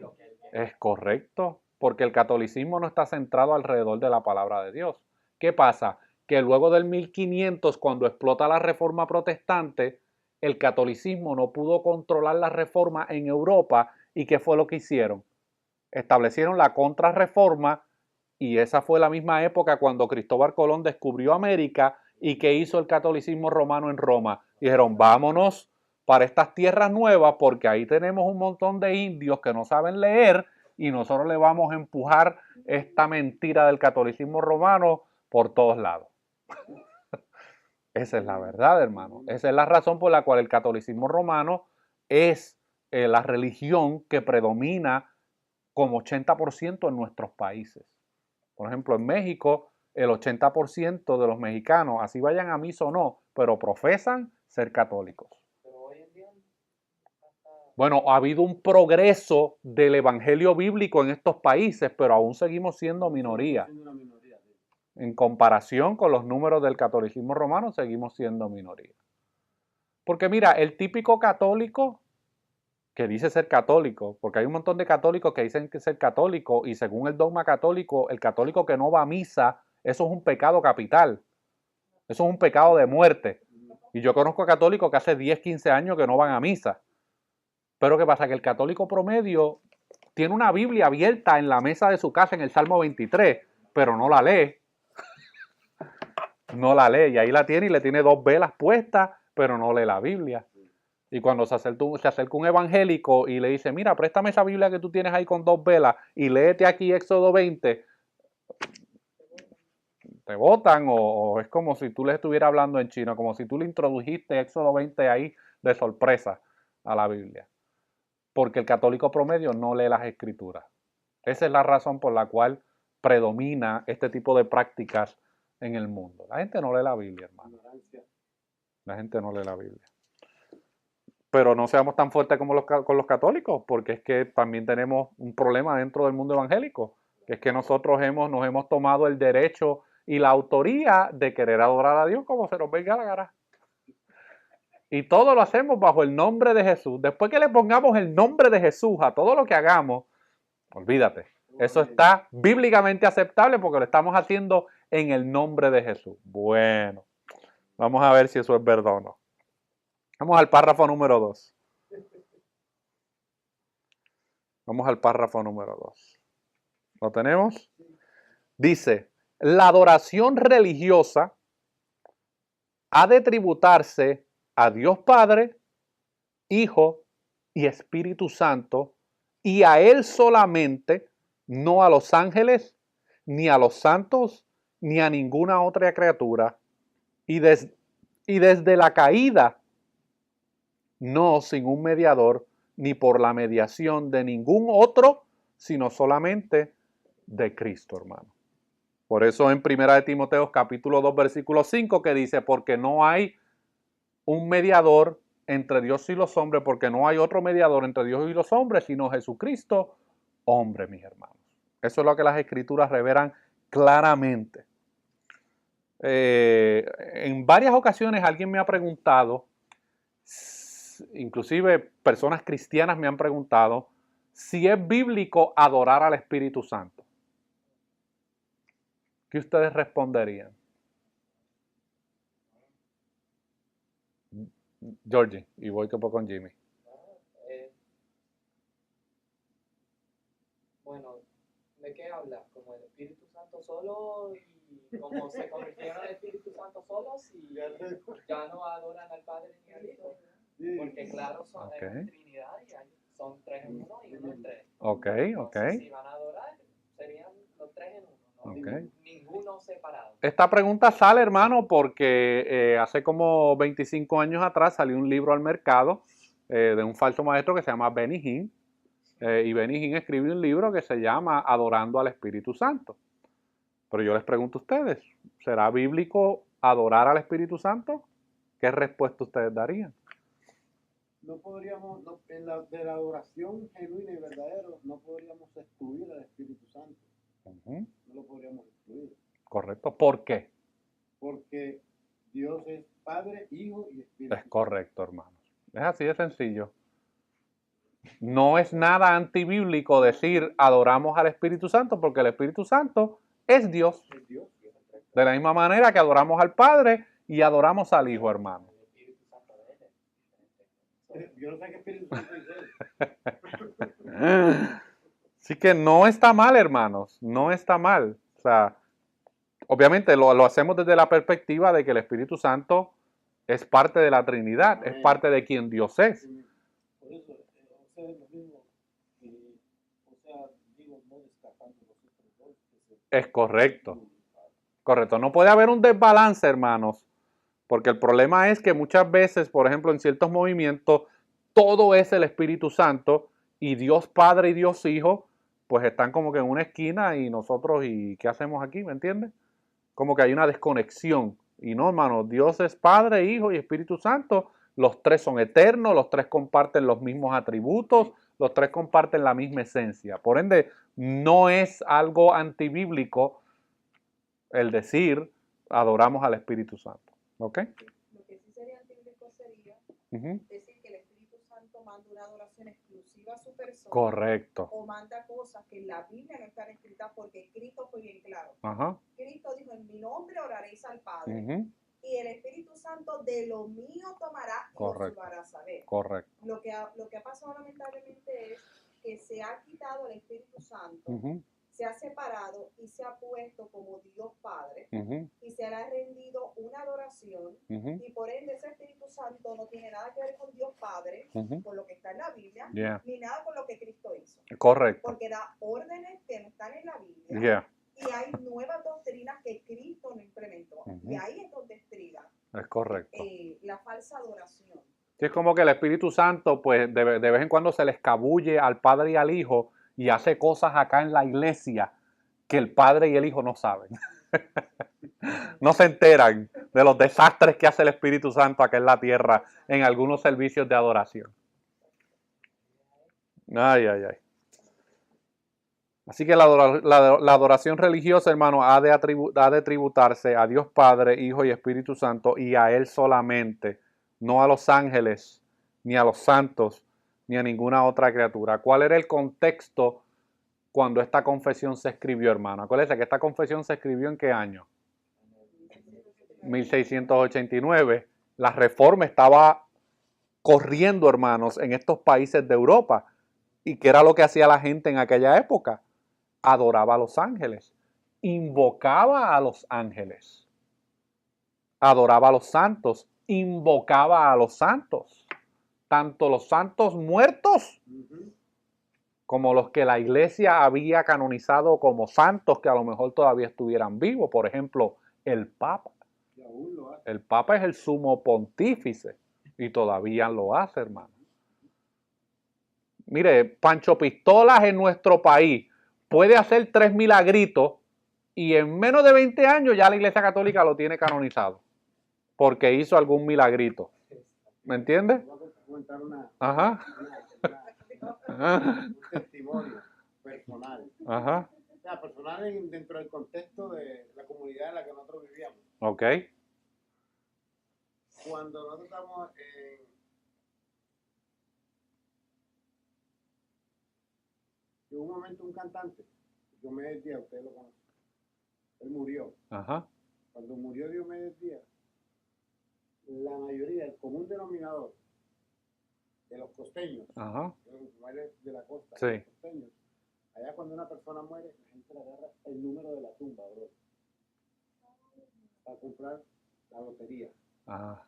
es correcto, porque el catolicismo no está centrado alrededor de la palabra de Dios. ¿Qué pasa? Que luego del 1500, cuando explota la reforma protestante, el catolicismo no pudo controlar la reforma en Europa. ¿Y qué fue lo que hicieron? Establecieron la contrarreforma y esa fue la misma época cuando Cristóbal Colón descubrió América. ¿Y qué hizo el catolicismo romano en Roma? Dijeron, vámonos para estas tierras nuevas porque ahí tenemos un montón de indios que no saben leer y nosotros le vamos a empujar esta mentira del catolicismo romano por todos lados. Esa es la verdad, hermano. Esa es la razón por la cual el catolicismo romano es la religión que predomina como 80% en nuestros países. Por ejemplo, en México, el 80% de los mexicanos, así vayan a misa o no, pero profesan ser católicos. Pero hoy en día, Bueno, ha habido un progreso del evangelio bíblico en estos países, pero aún seguimos siendo minoría. En comparación con los números del catolicismo romano, seguimos siendo minoría. Porque mira, el típico católico que dice ser católico, porque hay un montón de católicos que dicen que ser católico y según el dogma católico, el católico que no va a misa, eso es un pecado capital. Eso es un pecado de muerte. Y yo conozco católicos que hace 10, 15 años que no van a misa. Pero ¿qué pasa? Que el católico promedio tiene una Biblia abierta en la mesa de su casa en el Salmo 23, pero no la lee. No la lee. Y ahí la tiene y le tiene 2 velas puestas, pero no lee la Biblia. Y cuando se acerca un evangélico y le dice, mira, préstame esa Biblia que tú tienes ahí con 2 velas y léete aquí Éxodo 20, te botan o es como si tú le estuvieras hablando en chino, como si tú le introdujiste Éxodo 20 ahí de sorpresa a la Biblia. Porque el católico promedio no lee las escrituras. Esa es la razón por la cual predomina este tipo de prácticas en el mundo. La gente no lee la Biblia, hermano. La gente no lee la Biblia. Pero no seamos tan fuertes como con los católicos, porque es que también tenemos un problema dentro del mundo evangélico, que es que nosotros nos hemos tomado el derecho y la autoría de querer adorar a Dios como se nos venga la gana. Y todo lo hacemos bajo el nombre de Jesús. Después que le pongamos el nombre de Jesús a todo lo que hagamos, olvídate, eso está bíblicamente aceptable porque lo estamos haciendo en el nombre de Jesús. Bueno, vamos a ver si eso es verdad o no. Vamos al párrafo número 2. Vamos al párrafo número 2. ¿Lo tenemos? Dice, la adoración religiosa ha de tributarse a Dios Padre, Hijo y Espíritu Santo, y a Él solamente, no a los ángeles, ni a los santos, ni a ninguna otra criatura. Y desde la caída, no sin un mediador, ni por la mediación de ningún otro, sino solamente de Cristo, hermano. Por eso en 1 de Timoteo capítulo 2, versículo 5, que dice, porque no hay un mediador entre Dios y los hombres, porque no hay otro mediador entre Dios y los hombres, sino Jesucristo, hombre, mis hermanos. Eso es lo que las Escrituras revelan claramente. En varias ocasiones alguien me ha preguntado, inclusive personas cristianas me han preguntado, si es bíblico adorar al Espíritu Santo. ¿Qué ustedes responderían? Georgie, y voy que con Jimmy. Bueno, ¿de qué hablas? ¿Como el Espíritu Santo solo y como se convirtieron al Espíritu Santo solos y ya no adoran al Padre ni al Hijo? Porque claro, son en Trinidad y son tres en uno y uno en tres. Ok. Entonces, si van a adorar, serían los tres en uno, ¿no? Ninguno separado. Esta pregunta sale, hermano, porque hace como 25 años atrás salió un libro al mercado de un falso maestro que se llama Benny Hinn. Y Benny Hinn escribe un libro que se llama Adorando al Espíritu Santo. Pero yo les pregunto a ustedes, ¿será bíblico adorar al Espíritu Santo? ¿Qué respuesta ustedes darían? No podríamos, de la adoración genuina y verdadera, no podríamos excluir al Espíritu Santo. No lo podríamos excluir. Correcto. ¿Por qué? Porque Dios es Padre, Hijo y Espíritu. Es correcto, hermanos. Es así de sencillo. No es nada antibíblico decir adoramos al Espíritu Santo porque el Espíritu Santo es Dios. Es Dios. De la misma manera que adoramos al Padre y adoramos al Hijo, hermano. Yo no sé qué Espíritu Santo es él. Así que no está mal, hermanos. No está mal. O sea, obviamente lo hacemos desde la perspectiva de que el Espíritu Santo es parte de la Trinidad, es parte de quien Dios es. Por eso, o sea, es lo mismo, o sea, digo, no destacando los otros dos. Es correcto. Correcto. No puede haber un desbalance, hermanos, porque el problema es que muchas veces, por ejemplo, en ciertos movimientos, todo es el Espíritu Santo y Dios Padre y Dios Hijo, pues están como que en una esquina y nosotros, ¿y qué hacemos aquí? ¿Me entiendes? Como que hay una desconexión. Y no, hermano, Dios es Padre, Hijo y Espíritu Santo. Los tres son eternos, los tres comparten los mismos atributos, los tres comparten la misma esencia. Por ende, no es algo antibíblico el decir adoramos al Espíritu Santo. ¿Ok? Lo que sí sería antibíblico sería decir que el Espíritu Santo manda una adoración exclusiva a su persona. Correcto. O manda cosas que en la Biblia no están escritas porque Cristo fue bien claro. Ajá. Cristo dijo, en mi nombre oraréis al Padre. Y el Espíritu Santo de lo mío tomará y os lo hará saber. Correcto. Lo que ha pasado lamentablemente es que se ha quitado el Espíritu Santo, se ha separado y se ha puesto como Dios Padre y se le ha rendido una adoración y por ende ese Espíritu Santo no tiene nada que ver con Dios Padre, con lo que está en la Biblia, ni nada con lo que Cristo hizo. Correcto. Porque da órdenes que no están en la Biblia y hay nuevas doctrinas que Cristo no implementó. Y ahí es donde estriba es correcto. La falsa adoración. Sí, es como que el Espíritu Santo, pues de vez en cuando se le escabulle al Padre y al Hijo y hace cosas acá en la iglesia que el Padre y el Hijo no saben. No se enteran de los desastres que hace el Espíritu Santo acá en la tierra en algunos servicios de adoración. Ay, ay, ay. Así que la adoración religiosa, hermano, ha de tributarse a Dios Padre, Hijo y Espíritu Santo y a Él solamente, no a los ángeles, ni a los santos, ni a ninguna otra criatura. ¿Cuál era el contexto cuando esta confesión se escribió, hermano? Acuérdense que esta confesión se escribió ¿en qué año? 1689. La reforma estaba corriendo, hermanos, en estos países de Europa. ¿Y qué era lo que hacía la gente en aquella época? Adoraba a los ángeles, invocaba a los ángeles, adoraba a los santos, invocaba a los santos, tanto los santos muertos como los que la iglesia había canonizado como santos que a lo mejor todavía estuvieran vivos. Por ejemplo, el Papa. El Papa es el sumo pontífice y todavía lo hace, hermano. Mire, Pancho Pistolas en nuestro país puede hacer 3 milagritos y en menos de 20 años ya la Iglesia Católica lo tiene canonizado porque hizo algún milagrito. ¿Me entiendes? Voy a contar Ajá. un testimonio. Ajá. O sea, personal dentro del contexto de la comunidad en la que nosotros vivíamos. Ok. Cuando nosotros estamos en... En un momento un cantante, Diomedes Díaz, ustedes lo conocen, él murió. Ajá. Cuando murió Diomedes Díaz, la mayoría, el común denominador de los costeños, Ajá. como él es de la costa, Sí. los costeños, allá cuando una persona muere, la gente le agarra el número de la tumba, bro, para comprar la lotería. Ajá.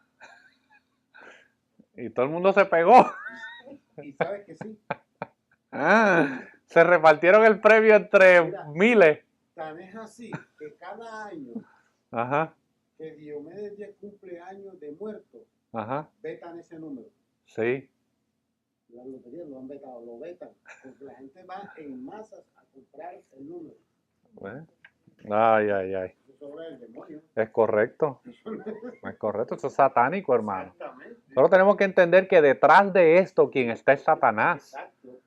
Y todo el mundo se pegó. Y sabes que sí, Ah, se repartieron el premio entre Mira. miles. tan es así que cada año Ajá. que Diomedes Díaz cumple años de muerto, Ajá. vetan ese número. Sí. Las loterías lo han vetado, lo vetan, porque la gente va en masas a comprar el número. Bueno. Ay, ay, ay. Eso es obra del demonio. Es correcto. Es correcto. Eso es satánico, hermano. Exactamente. Pero tenemos que entender que detrás de esto quien está es Satanás. Exacto.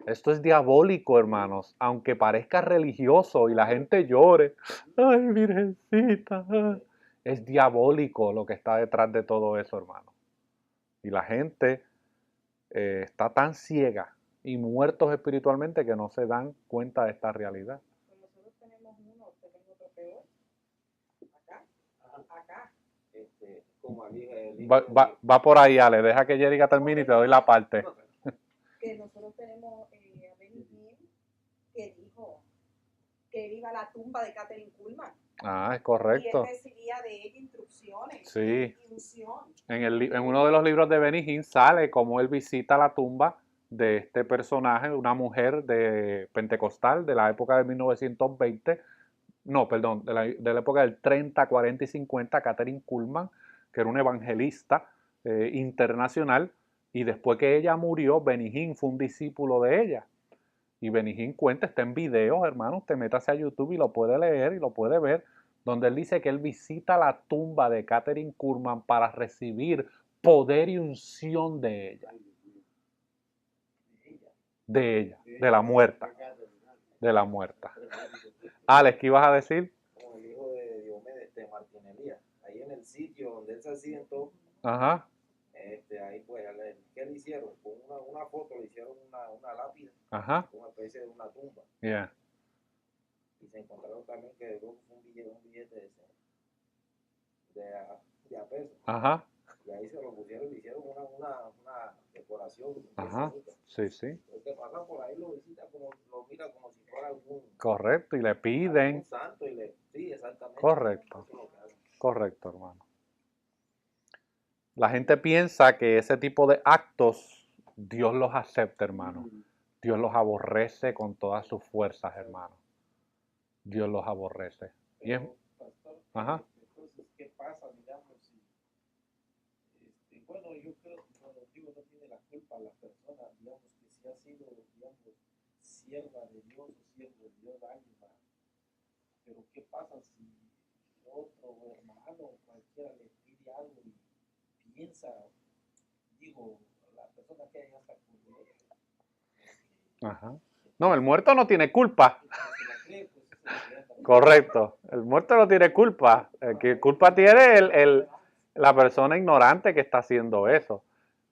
Esto es diabólico, hermanos. Aunque parezca religioso y la gente llore. Ay, virgencita. Es diabólico lo que está detrás de todo eso, hermano. Y la gente está tan ciega y muertos espiritualmente que no se dan cuenta de esta realidad. Nosotros tenemos uno, usted tiene otro peor. Acá, acá. Como el hijo Va por ahí, Ale. Deja que Jerica termine y te doy la parte. Que nosotros tenemos a Benny Hinn, que dijo que él iba a la tumba de Catherine Kuhlman. Ah, es Y correcto. él recibía de ella instrucciones. Sí. Y unción. En uno de los libros de Benny Hinn sale cómo él visita la tumba de este personaje, una mujer de pentecostal de la época de 1920, no, perdón, de la época del 30, 40 y 50, Catherine Kuhlman, que era una evangelista internacional, y después que ella murió, Benny Hinn fue un discípulo de ella. Y Benny Hinn cuenta, está en videos, hermano, usted métase a YouTube y lo puede leer y lo puede ver, donde él dice que él visita la tumba de Catherine Kuhlman para recibir poder y unción de ella. De la muerta. De la muerta. Alex, ¿qué ibas a decir? como el hijo de Diomedes, Martín Elías. Ahí en el sitio donde él se accidentó, Ajá. ahí pues, ¿qué le hicieron? Con una foto le hicieron una lápida, Ajá. una especie de una tumba. Yeah. Y se encontraron también que fue un billete de a peso. Ajá. Y ahí se lo pusieron, le hicieron una decoración. Ajá. Sí, sí. El que pasa por ahí lo visita, lo mira como si fuera algún Correcto. Y le piden. santo sí, exactamente. Correcto. Eso es lo que hacen. Correcto, hermano. La gente piensa que ese tipo de actos Dios los acepta, hermano. Dios los aborrece con todas sus fuerzas, hermano. Dios los aborrece. Y es... Pero, pastor, Ajá. entonces, ¿qué pasa, digamos, si, bueno, yo creo que cuando digo no tiene la culpa la persona, digamos, que si ha sido, digamos, sierva de Dios o siervo de Dios años, pero ¿qué pasa si otro hermano o cualquiera le pide algo y piensa, digo, la persona que haya hasta Ajá. No, el muerto no tiene culpa. Correcto. El muerto no tiene culpa. Que culpa tiene la persona ignorante que está haciendo eso.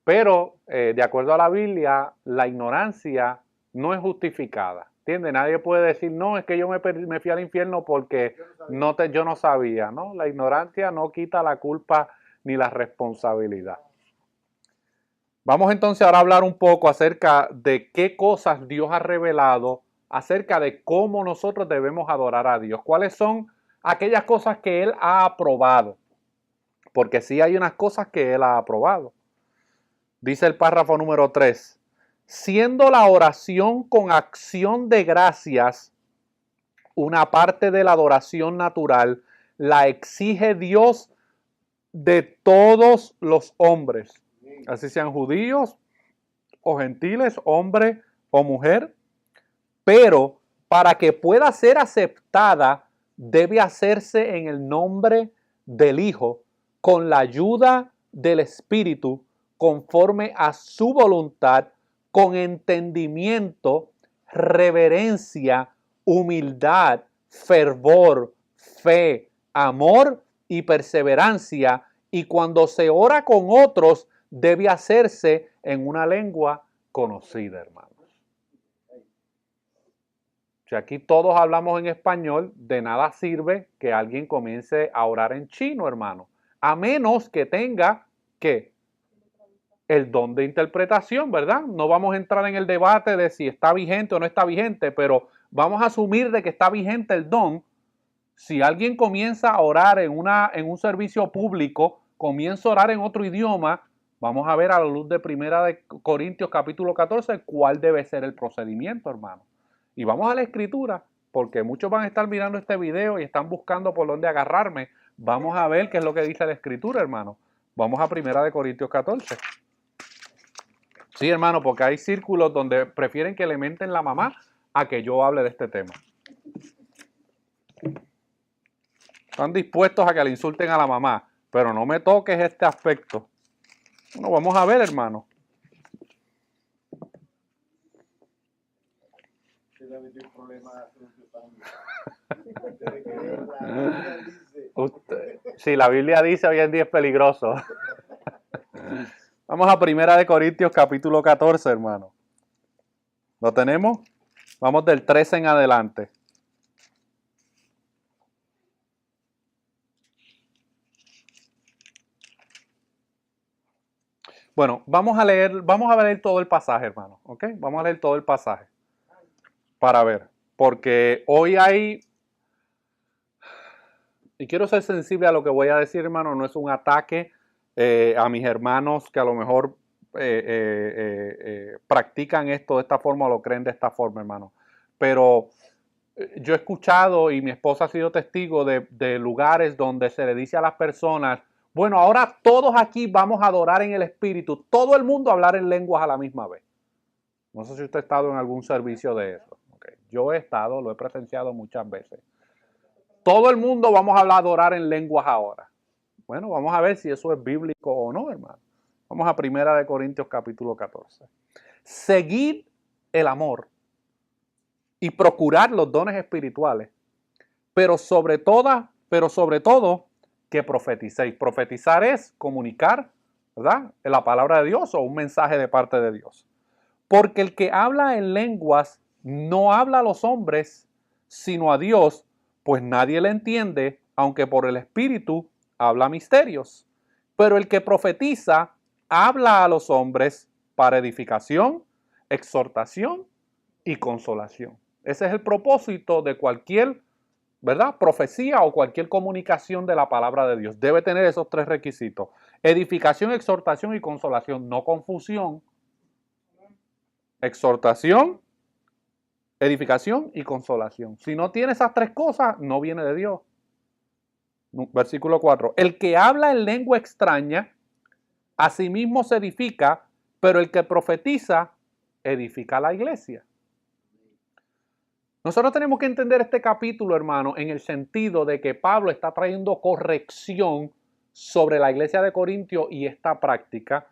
Pero, de acuerdo a la Biblia, la ignorancia no es justificada. ¿Entiendes? Nadie puede decir, no, es que yo me fui al infierno porque yo no sabía. ¿No? La ignorancia no quita la culpa ni la responsabilidad. Vamos entonces ahora a hablar un poco acerca de qué cosas Dios ha revelado acerca de cómo nosotros debemos adorar a Dios. ¿Cuáles son aquellas cosas que Él ha aprobado? Porque sí hay unas cosas que Él ha aprobado. Dice el párrafo número 3. Siendo la oración con acción de gracias una parte de la adoración natural, la exige Dios de todos los hombres. Así sean judíos o gentiles, hombre o mujer. Pero para que pueda ser aceptada, debe hacerse en el nombre del Hijo, con la ayuda del Espíritu, conforme a su voluntad, con entendimiento, reverencia, humildad, fervor, fe, amor y perseverancia. Y cuando se ora con otros, debe hacerse en una lengua conocida, hermanos. Si aquí todos hablamos en español, de nada sirve que alguien comience a orar en chino, hermano. A menos que tenga, ¿qué? El don de interpretación, ¿verdad? No vamos a entrar en el debate de si está vigente o no está vigente, pero vamos a asumir de que está vigente el don. Si alguien comienza a orar en un servicio público, comienza a orar en otro idioma, vamos a ver a la luz de 1 Corintios capítulo 14 cuál debe ser el procedimiento, hermano. Y vamos a la escritura, porque muchos van a estar mirando este video y están buscando por dónde agarrarme. Vamos a ver qué es lo que dice la escritura, hermano. Vamos a 1 Corintios 14. Sí, hermano, porque hay círculos donde prefieren que le menten la mamá a que yo hable de este tema. Están dispuestos a que le insulten a la mamá, pero no me toques este aspecto. Bueno, vamos a ver, hermano. Si la Biblia dice hoy en día es peligroso. Vamos a 1 Corintios capítulo 14, hermano. ¿Lo tenemos? Vamos del 13 en adelante. Bueno, vamos a leer todo el pasaje, hermano. ¿Ok? Vamos a leer todo el pasaje. Para ver. Porque hoy hay... Y quiero ser sensible a lo que voy a decir, hermano. No es un ataque a mis hermanos que a lo mejor practican esto de esta forma o lo creen de esta forma, hermano. Pero yo he escuchado y mi esposa ha sido testigo de lugares donde se le dice a las personas, bueno, ahora todos aquí vamos a adorar en el Espíritu, todo el mundo a hablar en lenguas a la misma vez. No sé si usted ha estado en algún servicio de eso. Okay. Yo he estado, lo he presenciado muchas veces. Todo el mundo vamos a adorar en lenguas ahora. Bueno, vamos a ver si eso es bíblico o no, hermano. Vamos a 1 Corintios capítulo 14. Seguid el amor y procurar los dones espirituales, pero sobre todo que profeticéis. Profetizar es comunicar, ¿verdad? La palabra de Dios o un mensaje de parte de Dios. Porque el que habla en lenguas no habla a los hombres, sino a Dios, pues nadie le entiende, aunque por el Espíritu habla misterios. Pero el que profetiza habla a los hombres para edificación, exhortación y consolación. Ese es el propósito de cualquier, ¿verdad?, profecía o cualquier comunicación de la palabra de Dios. Debe tener esos tres requisitos. Edificación, exhortación y consolación. No confusión. Exhortación, edificación y consolación. Si no tiene esas tres cosas, no viene de Dios. Versículo 4. El que habla en lengua extraña, a sí mismo se edifica, pero el que profetiza, edifica a la iglesia. Nosotros tenemos que entender este capítulo, hermano, en el sentido de que Pablo está trayendo corrección sobre la iglesia de Corintio y esta práctica.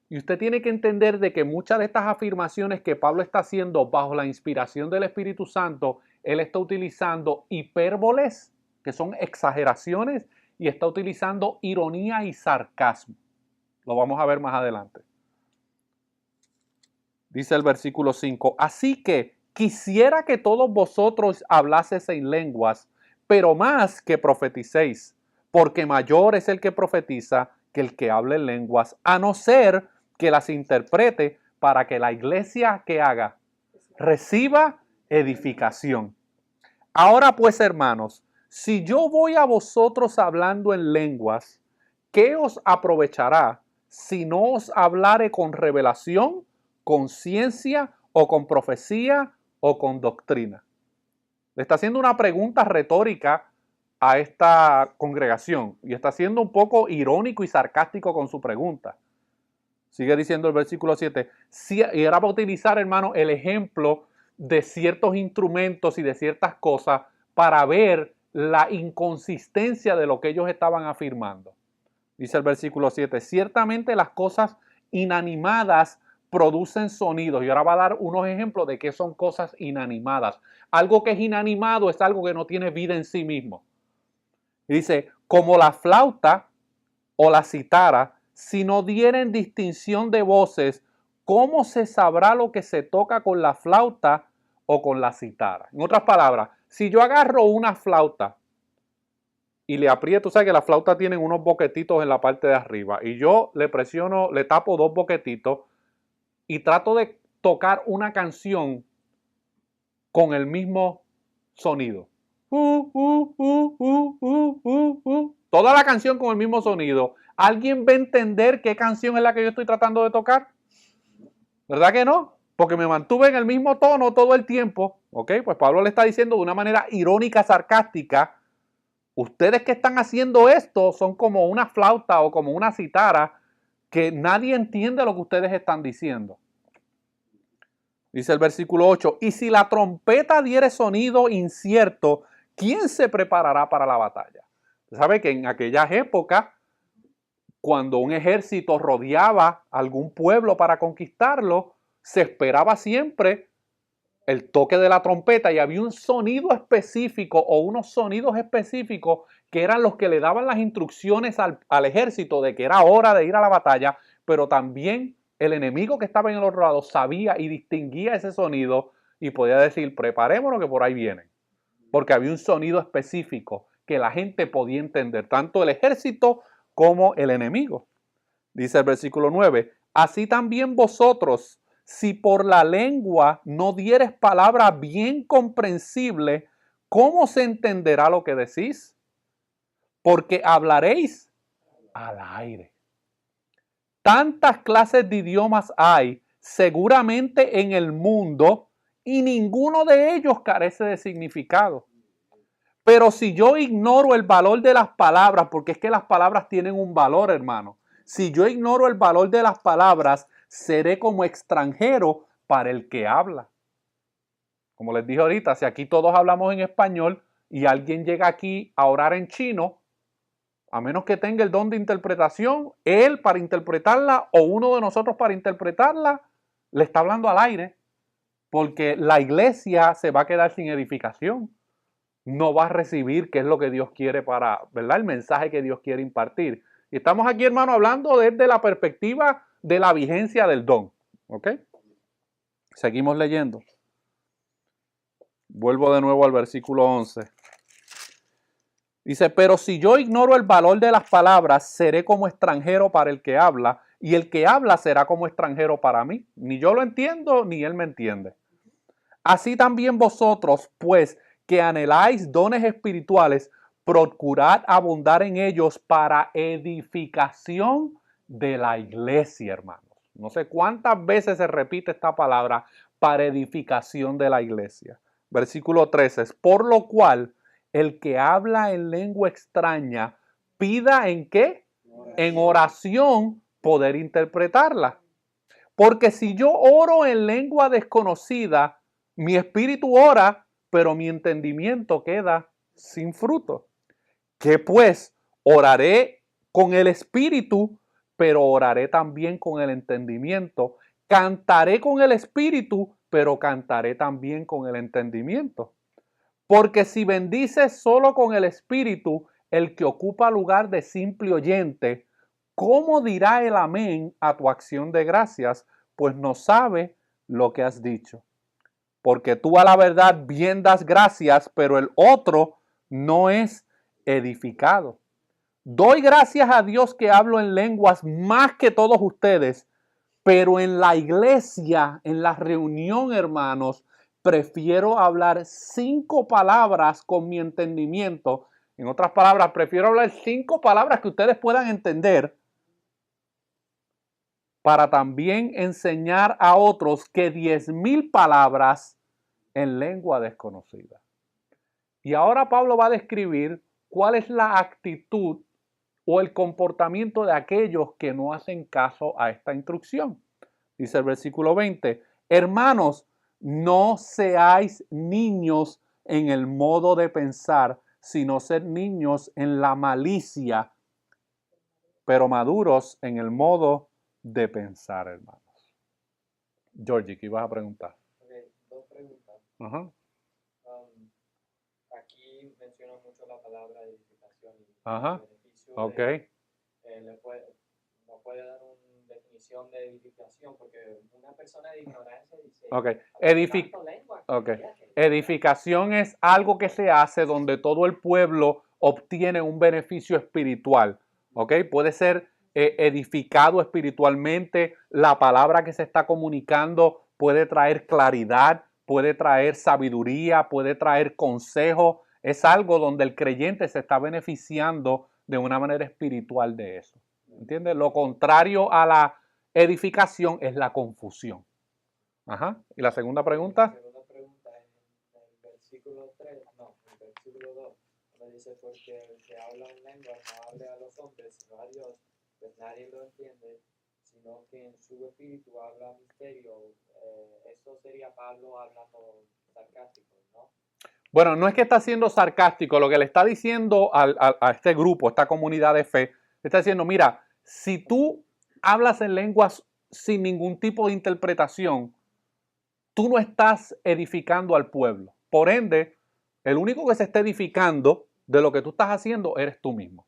Y usted tiene que entender de que muchas de estas afirmaciones que Pablo está haciendo bajo la inspiración del Espíritu Santo, él está utilizando hipérboles, que son exageraciones, y está utilizando ironía y sarcasmo. Lo vamos a ver más adelante. Dice el versículo 5, así que quisiera que todos vosotros hablaseis en lenguas, pero más que profeticéis, porque mayor es el que profetiza que el que hable en lenguas, a no ser que las interprete para que la iglesia que haga reciba edificación. Ahora pues, hermanos, si yo voy a vosotros hablando en lenguas, ¿qué os aprovechará si no os hablare con revelación, con ciencia o con profecía o con doctrina? Le está haciendo una pregunta retórica a esta congregación y está siendo un poco irónico y sarcástico con su pregunta. Sigue diciendo el versículo 7, y ahora va a utilizar, hermano, el ejemplo de ciertos instrumentos y de ciertas cosas para ver la inconsistencia de lo que ellos estaban afirmando. Dice el versículo 7, ciertamente las cosas inanimadas producen sonidos. Y ahora va a dar unos ejemplos de qué son cosas inanimadas. Algo que es inanimado es algo que no tiene vida en sí mismo. Y dice, como la flauta o la citara, si no dieren distinción de voces, ¿cómo se sabrá lo que se toca con la flauta o con la citara? En otras palabras, si yo agarro una flauta y le aprieto, sabes que las flautas tienen unos boquetitos en la parte de arriba, y yo le presiono, le tapo 2 boquetitos y trato de tocar una canción con el mismo sonido. Toda la canción con el mismo sonido. ¿Alguien va a entender qué canción es la que yo estoy tratando de tocar? ¿Verdad que no? Porque me mantuve en el mismo tono todo el tiempo. ¿Ok? Pues Pablo le está diciendo de una manera irónica, sarcástica, ustedes que están haciendo esto son como una flauta o como una citara que nadie entiende lo que ustedes están diciendo. Dice el versículo 8, y si la trompeta diere sonido incierto, ¿quién se preparará para la batalla? ¿Sabe que en aquellas épocas, cuando un ejército rodeaba algún pueblo para conquistarlo, se esperaba siempre el toque de la trompeta y había un sonido específico o unos sonidos específicos que eran los que le daban las instrucciones al ejército de que era hora de ir a la batalla, pero también el enemigo que estaba en el otro lado sabía y distinguía ese sonido y podía decir, preparémonos que por ahí vienen. Porque había un sonido específico que la gente podía entender, tanto el ejército como el enemigo. Dice el versículo 9, así también vosotros, si por la lengua no dieres palabra bien comprensible, ¿cómo se entenderá lo que decís? Porque hablaréis al aire. Tantas clases de idiomas hay seguramente en el mundo y ninguno de ellos carece de significado. Pero si yo ignoro el valor de las palabras, porque es que las palabras tienen un valor, hermano. Si yo ignoro el valor de las palabras, seré como extranjero para el que habla. Como les dije ahorita, si aquí todos hablamos en español y alguien llega aquí a orar en chino, a menos que tenga el don de interpretación, él para interpretarla o uno de nosotros para interpretarla, le está hablando al aire, porque la iglesia se va a quedar sin edificación. No va a recibir qué es lo que Dios quiere para, ¿verdad? El mensaje que Dios quiere impartir. Y estamos aquí, hermano, hablando desde la perspectiva de la vigencia del don. ¿Ok? Seguimos leyendo. Vuelvo de nuevo al versículo 11. Dice, pero si yo ignoro el valor de las palabras, seré como extranjero para el que habla, y el que habla será como extranjero para mí. Ni yo lo entiendo, ni él me entiende. Así también vosotros, pues, que anheláis dones espirituales, procurad abundar en ellos para edificación de la iglesia, hermanos. No sé cuántas veces se repite esta palabra, para edificación de la iglesia. Versículo 13, por lo cual el que habla en lengua extraña, pida ¿en qué? En oración poder interpretarla. Porque si yo oro en lengua desconocida, mi espíritu ora, pero mi entendimiento queda sin fruto. Que pues oraré con el espíritu, pero oraré también con el entendimiento. Cantaré con el espíritu, pero cantaré también con el entendimiento. Porque si bendices solo con el espíritu, el que ocupa lugar de simple oyente, ¿cómo dirá el amén a tu acción de gracias? Pues no sabe lo que has dicho. Porque tú a la verdad bien das gracias, pero el otro no es edificado. Doy gracias a Dios que hablo en lenguas más que todos ustedes, pero en la iglesia, en la reunión, hermanos, prefiero hablar 5 palabras con mi entendimiento. En otras palabras, prefiero hablar 5 palabras que ustedes puedan entender para también enseñar a otros que 10,000 palabras en lengua desconocida. Y ahora Pablo va a describir cuál es la actitud o el comportamiento de aquellos que no hacen caso a esta instrucción. Dice el versículo 20, hermanos, no seáis niños en el modo de pensar, sino sed niños en la malicia, pero maduros en el modo de pensar, hermanos. Georgie, ¿qué ibas a preguntar? Okay, dos preguntas. Ajá. Aquí menciona mucho la palabra edificación y Ajá. el beneficio Ok. no puede dar una definición de edificación porque una persona de ignorancia dice, Ok. tanto lengua, Ok. Edificación es algo que se hace donde todo el pueblo obtiene un beneficio espiritual. ¿Ok? Puede ser edificado espiritualmente. La palabra que se está comunicando puede traer claridad, puede traer sabiduría, puede traer consejo. Es algo donde el creyente se está beneficiando de una manera espiritual de eso. ¿Entiendes? Lo contrario a la edificación es la confusión. Ajá. ¿Y la segunda pregunta? La segunda pregunta en el versículo 3, no, en el versículo 2, donde dice, porque el que habla en lengua no hable a los hombres, sino a Dios, pues nadie lo entiende, sino que en su espíritu habla misterio. Eso sería Pablo hablando sarcástico, ¿no? Bueno, no es que está siendo sarcástico, lo que le está diciendo a este grupo, esta comunidad de fe, le está diciendo, mira, si tú hablas en lenguas sin ningún tipo de interpretación, tú no estás edificando al pueblo. Por ende, el único que se está edificando de lo que tú estás haciendo eres tú mismo.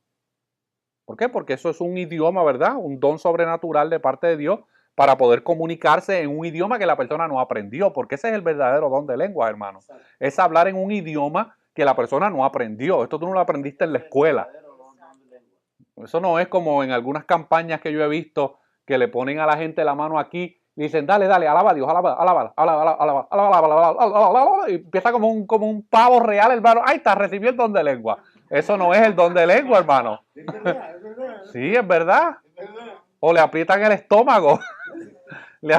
¿Por qué? Porque eso es un idioma, ¿verdad? Un don sobrenatural de parte de Dios para poder comunicarse en un idioma que la persona no aprendió, porque ese es el verdadero don de lengua, hermano. Es hablar en un idioma que la persona no aprendió. Esto tú no lo aprendiste en la escuela. Eso no es como en algunas campañas que yo he visto que le ponen a la gente la mano aquí y dicen, dale, alaba a Dios, alaba, y empieza como un pavo real, hermano. Ahí está, recibió el don de lengua. Eso no es el don de lengua, hermano. Es verdad, es verdad. Sí, es verdad. Es verdad. O le aprietan el estómago. Le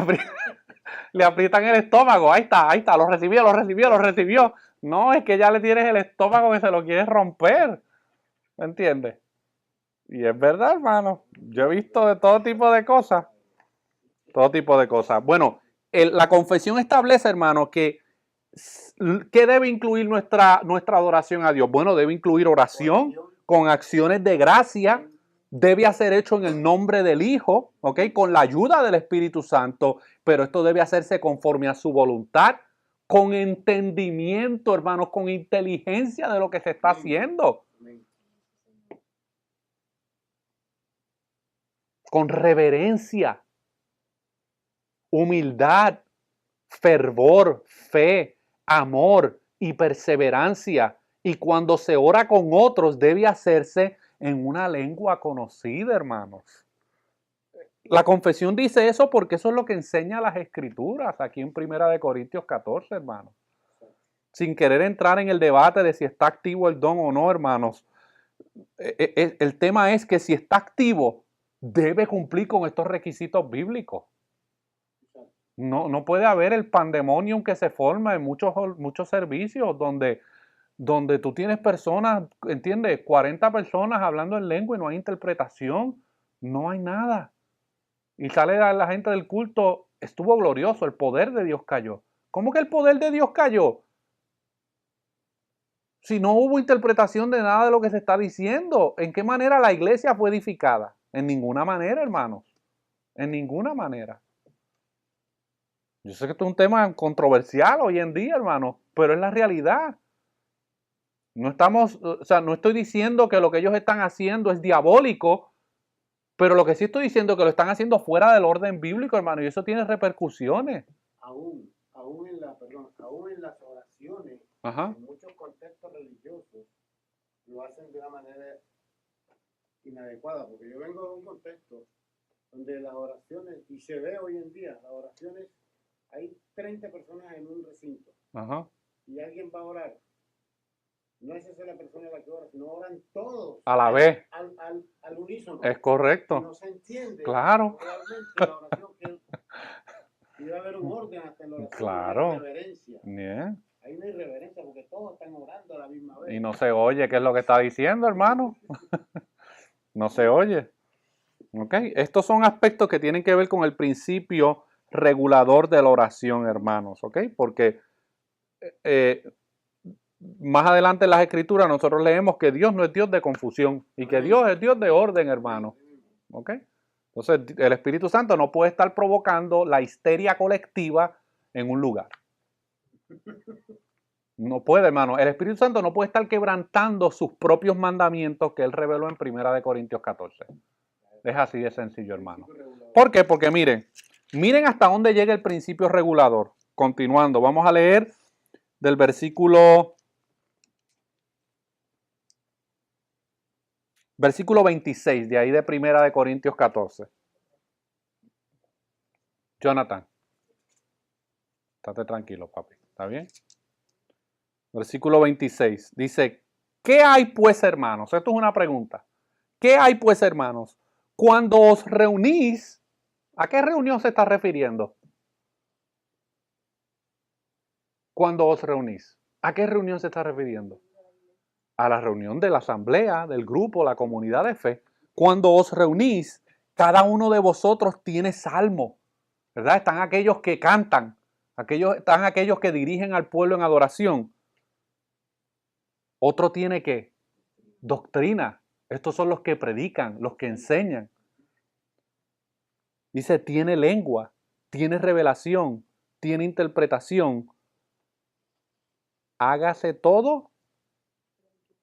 aprietan el estómago. Ahí está, lo recibió. No, es que ya le tienes el estómago que se lo quieres romper. ¿Me entiendes? Y es verdad, hermano. Yo he visto de todo tipo de cosas. Todo tipo de cosas. Bueno, la confesión establece, hermano, que ¿qué debe incluir nuestra adoración a Dios? Bueno, debe incluir oración con acciones de gracia. Debe ser hecho en el nombre del Hijo, ¿ok? Con la ayuda del Espíritu Santo, pero esto debe hacerse conforme a su voluntad, con entendimiento, hermanos, con inteligencia de lo que se está haciendo. Con reverencia, humildad, fervor, fe, amor y perseverancia. Y cuando se ora con otros, debe hacerse en una lengua conocida, hermanos. La confesión dice eso porque eso es lo que enseña las Escrituras aquí en 1 Corintios 14, hermanos. Sin querer entrar en el debate de si está activo el don o no, hermanos. El tema es que si está activo, debe cumplir con estos requisitos bíblicos. No puede haber el pandemonium que se forma en muchos servicios donde tú tienes personas, ¿entiendes? 40 personas hablando en lengua y no hay interpretación, no hay nada. Y sale la gente del culto, estuvo glorioso, el poder de Dios cayó. ¿Cómo que el poder de Dios cayó? Si no hubo interpretación de nada de lo que se está diciendo, ¿en qué manera la iglesia fue edificada? En ninguna manera, hermanos. En ninguna manera. Yo sé que esto es un tema controversial hoy en día, hermano, pero es la realidad. No estoy diciendo que lo que ellos están haciendo es diabólico, pero lo que sí estoy diciendo es que lo están haciendo fuera del orden bíblico, hermano, y eso tiene repercusiones. Aún en las oraciones, Ajá. en muchos contextos religiosos, lo hacen de una manera inadecuada, porque yo vengo de un contexto donde las oraciones, y se ve hoy en día, las oraciones, hay 30 personas en un recinto, Ajá. y alguien va a orar. No es esa la persona a la que ora, sino oran todos A la vez. Al unísono. Es correcto. Y no se entiende Claro. realmente la oración y debe haber un orden hasta en la oración. Claro. Hay reverencia. Bien. Hay una irreverencia porque todos están orando a la misma vez. Y no se oye qué es lo que está diciendo, hermano. No se oye. ¿Ok? Estos son aspectos que tienen que ver con el principio regulador de la oración, hermanos. ¿Ok? Porque más adelante en las Escrituras nosotros leemos que Dios no es Dios de confusión y que Dios es Dios de orden, hermano. ¿Ok? Entonces, el Espíritu Santo no puede estar provocando la histeria colectiva en un lugar. No puede, hermano. El Espíritu Santo no puede estar quebrantando sus propios mandamientos que Él reveló en 1 Corintios 14. Es así de sencillo, hermano. ¿Por qué? Porque miren hasta dónde llega el principio regulador. Continuando, vamos a leer del versículo 26, de ahí de 1 Corintios 14. Jonathan, estate tranquilo, papi. ¿Está bien? Versículo 26 dice, ¿qué hay pues, hermanos? Esto es una pregunta. ¿Qué hay pues, hermanos? Cuando os reunís, ¿a qué reunión se está refiriendo? Cuando os reunís, ¿a qué reunión se está refiriendo? A la reunión de la asamblea, del grupo, la comunidad de fe. Cuando os reunís, cada uno de vosotros tiene salmo, ¿verdad? Están aquellos que cantan, están aquellos que dirigen al pueblo en adoración. Otro tiene ¿qué? Doctrina. Estos son los que predican, los que enseñan. Dice, tiene lengua, tiene revelación, tiene interpretación. Hágase todo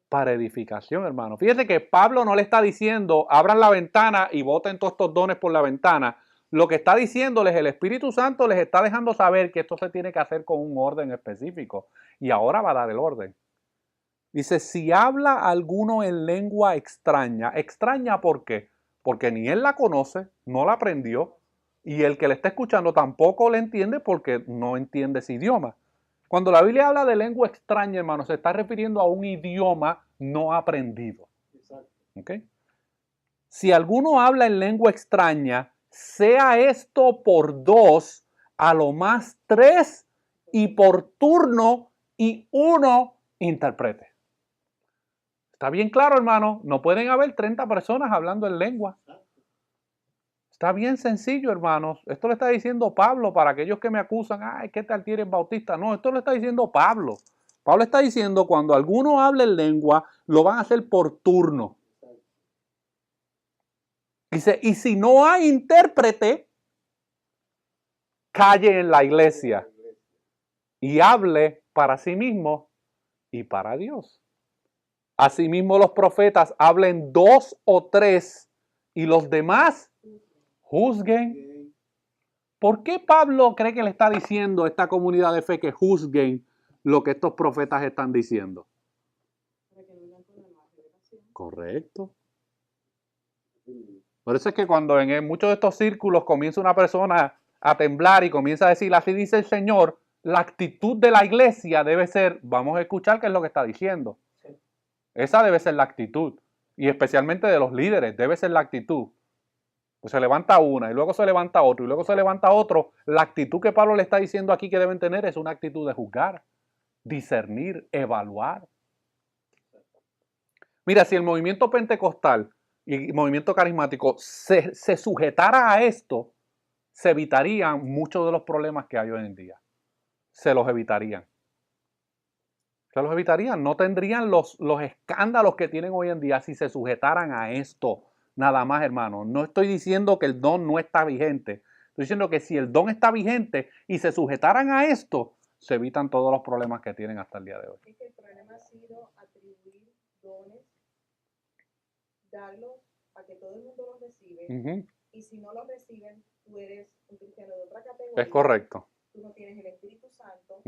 para edificación, hermano. Fíjese que Pablo no le está diciendo, abran la ventana y boten todos estos dones por la ventana. Lo que está diciéndoles, el Espíritu Santo les está dejando saber que esto se tiene que hacer con un orden específico. Y ahora va a dar el orden. Dice, si habla alguno en lengua extraña. ¿Extraña por qué? Porque ni él la conoce, no la aprendió. Y el que le está escuchando tampoco le entiende porque no entiende ese idioma. Cuando la Biblia habla de lengua extraña, hermano, se está refiriendo a un idioma no aprendido. ¿Okay? Si alguno habla en lengua extraña, sea esto por 2, a lo más 3, y por turno, y uno interprete. Está bien claro, hermano. No pueden haber 30 personas hablando en lengua. Está bien sencillo, hermanos. Esto lo está diciendo Pablo para aquellos que me acusan. Ay, ¿qué tal eres bautista? No, esto lo está diciendo Pablo. Pablo está diciendo cuando alguno hable en lengua, lo van a hacer por turno. Dice, y si no hay intérprete, calle en la iglesia y hable para sí mismo y para Dios. Asimismo los profetas hablen 2 o 3 y los demás juzguen. ¿Por qué Pablo cree que le está diciendo a esta comunidad de fe que juzguen lo que estos profetas están diciendo? Correcto. Por eso es que cuando en muchos de estos círculos comienza una persona a temblar y comienza a decir, así dice el Señor, la actitud de la iglesia debe ser, vamos a escuchar qué es lo que está diciendo. Esa debe ser la actitud. Y especialmente de los líderes, debe ser la actitud. Pues se levanta una y luego se levanta otro y luego se levanta otro. La actitud que Pablo le está diciendo aquí que deben tener es una actitud de juzgar, discernir, evaluar. Mira, si el movimiento pentecostal y el movimiento carismático se sujetara a esto, se evitarían muchos de los problemas que hay hoy en día. Se los evitarían. Se los evitarían. No tendrían los escándalos que tienen hoy en día si se sujetaran a esto. Nada más, hermano. No estoy diciendo que el don no está vigente. Estoy diciendo que si el don está vigente y se sujetaran a esto, se evitan todos los problemas que tienen hasta el día de hoy. Es que el problema ha sido atribuir dones, darlos a que todo el mundo los recibe. Y si no los reciben, tú eres un cristiano de otra categoría. Es correcto. Tú no tienes el Espíritu Santo.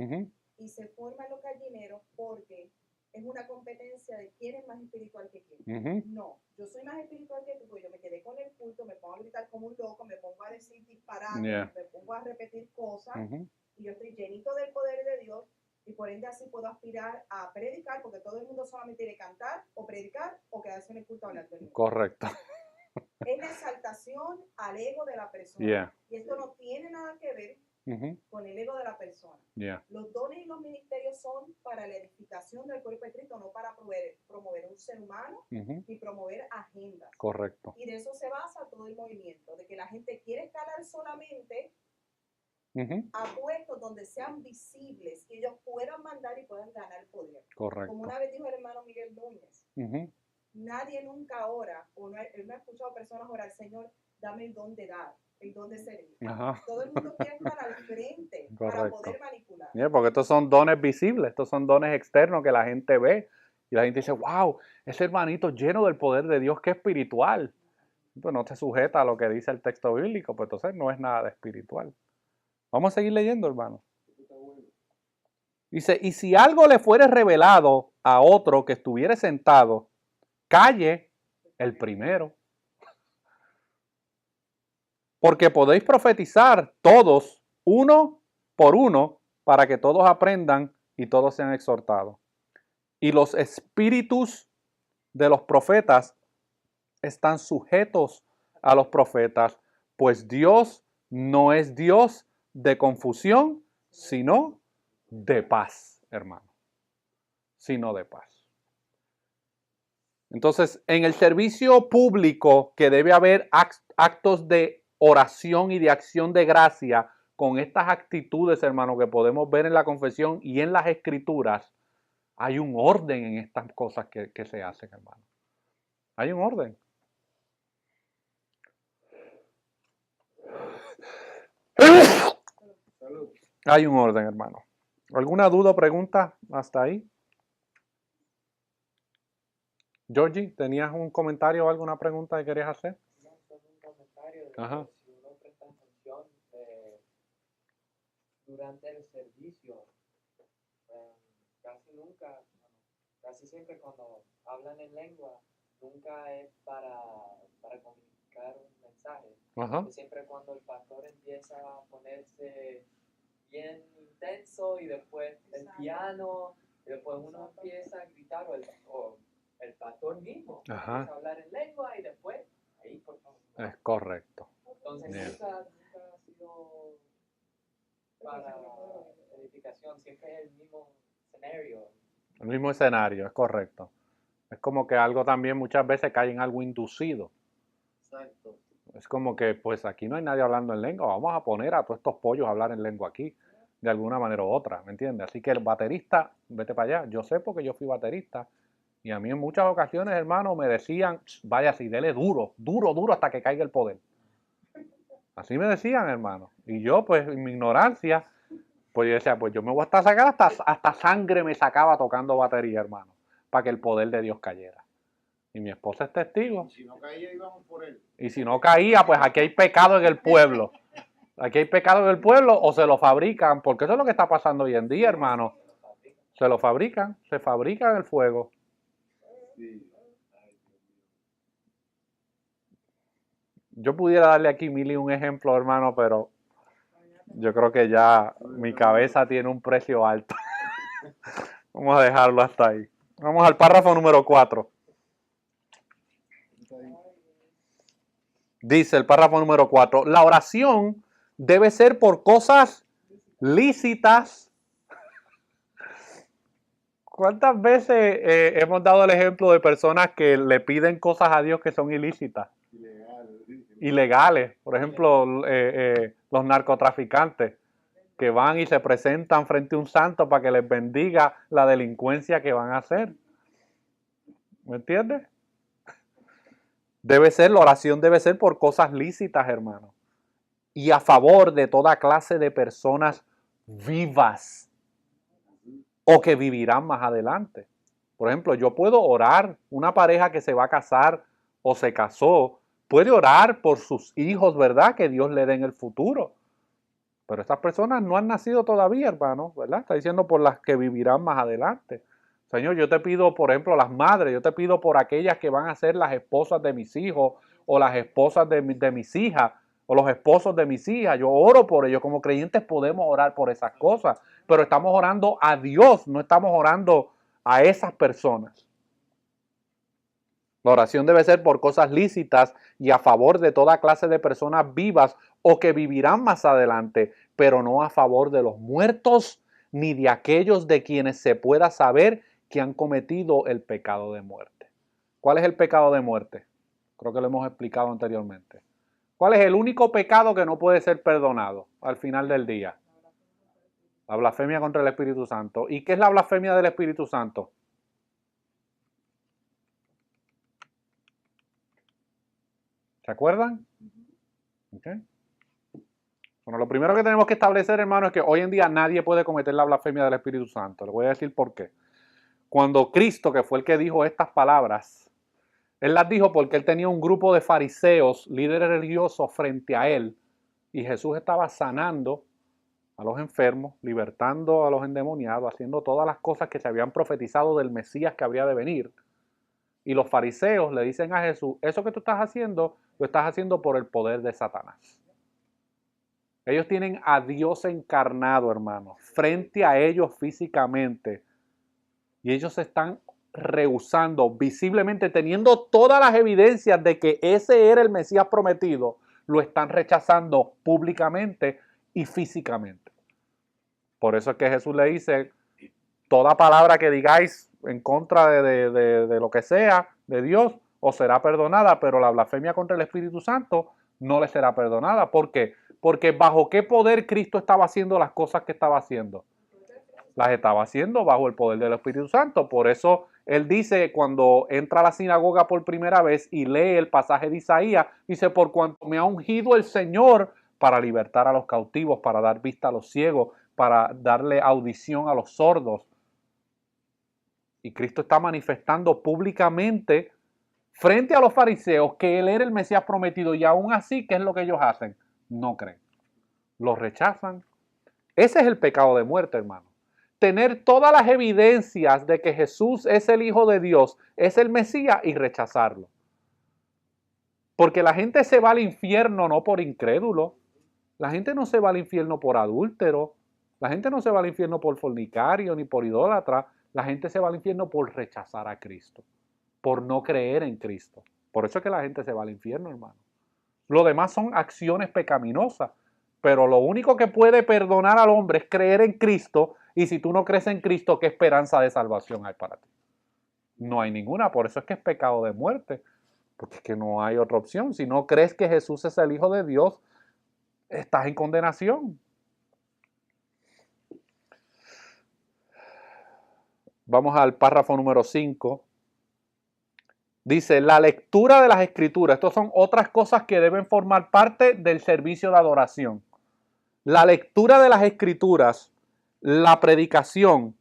Y se forman los gallineros porque es una competencia de quién es más espiritual que quién. No, yo soy más espiritual que tú, porque yo me quedé con el culto, me pongo a gritar como un loco, me pongo a decir disparates, me pongo a repetir cosas, y yo estoy llenito del poder de Dios, y por ende así puedo aspirar a predicar, porque todo el mundo solamente quiere cantar, o predicar, o quedarse en el culto hablando del mundo. Correcto. Es la exaltación al ego de la persona. Y esto no tiene nada que ver con el ego de la persona. Los dones y los ministerios son para la edificación del cuerpo de Cristo, no para promover un ser humano ni promover agendas. Correcto. Y de eso se basa todo el movimiento, de que la gente quiere escalar solamente a puestos donde sean visibles, que ellos puedan mandar y puedan ganar poder. Correcto. Como una vez dijo el hermano Miguel Núñez, nadie nunca ora, o él no ha escuchado personas orar, Señor, dame el don de dar, el don de servir. Ajá. Todo el mundo quiere estar al frente para Correcto. poder manipular. Porque estos son dones visibles, estos son dones externos que la gente ve y la gente dice, wow, ese hermanito lleno del poder de Dios, qué espiritual. Pues no te sujeta a lo que dice el texto bíblico, pues entonces no es nada de espiritual. Vamos a seguir leyendo, hermano. Dice, y si algo le fuere revelado a otro que estuviere sentado, calle el primero. Porque podéis profetizar todos, uno por uno, para que todos aprendan y todos sean exhortados. Y los espíritus de los profetas están sujetos a los profetas, pues Dios no es Dios de confusión, sino de paz, hermano. Sino de paz. Entonces, en el servicio público que debe haber actos de oración y de acción de gracia con estas actitudes, hermano, que podemos ver en la confesión y en las escrituras, hay un orden en estas cosas que se hacen, hermano. Hay un orden. Hay un orden, hermano. ¿Alguna duda o pregunta hasta ahí? Georgie, ¿tenías un comentario o alguna pregunta que querías hacer? No, solo un comentario de Ajá. que si uno presta atención durante el servicio, casi nunca, bueno, casi siempre cuando hablan en lengua, nunca es para comunicar un mensaje. Ajá. Siempre cuando el pastor empieza a ponerse bien intenso y después el piano, y después uno empieza a gritar o el pastor mismo Ajá. empieza a hablar en lengua y después ahí por favor. Es correcto. Entonces Bien. nunca ha sido para edificación, siempre es el mismo escenario. El mismo escenario, es correcto. Es como que algo también muchas veces cae en algo inducido. Exacto. Es como que, pues aquí no hay nadie hablando en lengua, vamos a poner a todos estos pollos a hablar en lengua aquí, de alguna manera u otra, ¿me entiendes? Así que el baterista, vete para allá. Yo sé porque yo fui baterista y a mí en muchas ocasiones, hermano, me decían, vaya, si dele duro, duro, duro hasta que caiga el poder. Así me decían, hermano. Y yo, pues, en mi ignorancia, pues yo decía, pues yo me voy a estar sacando, hasta sangre me sacaba tocando batería, hermano, para que el poder de Dios cayera. Y mi esposa es testigo. Y si no caía, íbamos por él. Y si no caía, pues aquí hay pecado en el pueblo. Aquí hay pecado en el pueblo o se lo fabrican, porque eso es lo que está pasando hoy en día, hermano. Se lo fabrican, se fabrican el fuego. Sí. Yo pudiera darle aquí mil y un ejemplo, hermano, pero yo creo que ya mi cabeza tiene un precio alto. Vamos a dejarlo hasta ahí. Vamos al párrafo número 4. Dice el párrafo número 4. La oración debe ser por cosas lícitas. ¿Cuántas veces hemos dado el ejemplo de personas que le piden cosas a Dios que son ilícitas? Ilegales. Por ejemplo, los narcotraficantes que van y se presentan frente a un santo para que les bendiga la delincuencia que van a hacer. ¿Me entiendes? La oración debe ser por cosas lícitas, hermano. Y a favor de toda clase de personas vivas o que vivirán más adelante. Por ejemplo, yo puedo orar, una pareja que se va a casar o se casó, puede orar por sus hijos, ¿verdad? Que Dios le dé en el futuro. Pero estas personas no han nacido todavía, hermano, ¿verdad? Está diciendo por las que vivirán más adelante. Señor, yo te pido, por ejemplo, las madres, yo te pido por aquellas que van a ser las esposas de mis hijos o las esposas de mis hijas o los esposos de mis hijas. Yo oro por ellos. Como creyentes podemos orar por esas cosas, pero estamos orando a Dios, no estamos orando a esas personas. La oración debe ser por cosas lícitas y a favor de toda clase de personas vivas o que vivirán más adelante, pero no a favor de los muertos ni de aquellos de quienes se pueda saber que han cometido el pecado de muerte. ¿Cuál es el pecado de muerte? Creo que lo hemos explicado anteriormente. ¿Cuál es el único pecado que no puede ser perdonado al final del día? La blasfemia contra el Espíritu Santo. ¿Y qué es la blasfemia del Espíritu Santo? ¿Se acuerdan? ¿Okay? Bueno, lo primero que tenemos que establecer, hermano, es que hoy en día nadie puede cometer la blasfemia del Espíritu Santo. Le voy a decir por qué. Cuando Cristo, que fue el que dijo estas palabras, Él las dijo porque Él tenía un grupo de fariseos, líderes religiosos, frente a Él. Y Jesús estaba sanando a los enfermos, libertando a los endemoniados, haciendo todas las cosas que se habían profetizado del Mesías que habría de venir. Y los fariseos le dicen a Jesús, eso que tú estás haciendo, lo estás haciendo por el poder de Satanás. Ellos tienen a Dios encarnado, hermano, frente a ellos físicamente. Y ellos se están rehusando, visiblemente teniendo todas las evidencias de que ese era el Mesías prometido, lo están rechazando públicamente y físicamente. Por eso es que Jesús le dice, toda palabra que digáis en contra de lo que sea, de Dios, os será perdonada, pero la blasfemia contra el Espíritu Santo no le será perdonada. ¿Por qué? Porque bajo qué poder Cristo estaba haciendo las cosas que estaba haciendo. Las estaba haciendo bajo el poder del Espíritu Santo. Por eso Él dice, cuando entra a la sinagoga por primera vez y lee el pasaje de Isaías, dice, por cuanto me ha ungido el Señor para libertar a los cautivos, para dar vista a los ciegos, para darle audición a los sordos. Y Cristo está manifestando públicamente frente a los fariseos que Él era el Mesías prometido, y aún así, ¿qué es lo que ellos hacen? No creen. Lo rechazan. Ese es el pecado de muerte, hermano. Tener todas las evidencias de que Jesús es el Hijo de Dios, es el Mesías, y rechazarlo. Porque la gente se va al infierno no por incrédulo. La gente no se va al infierno por adúltero. La gente no se va al infierno por fornicario ni por idólatra. La gente se va al infierno por rechazar a Cristo, por no creer en Cristo. Por eso es que la gente se va al infierno, hermano. Lo demás son acciones pecaminosas, pero lo único que puede perdonar al hombre es creer en Cristo, y si tú no crees en Cristo, ¿qué esperanza de salvación hay para ti? No hay ninguna. Por eso es que es pecado de muerte, porque es que no hay otra opción. Si no crees que Jesús es el Hijo de Dios, estás en condenación. Vamos al párrafo número 5. Dice, la lectura de las Escrituras. Estas son otras cosas que deben formar parte del servicio de adoración. La lectura de las Escrituras, la predicación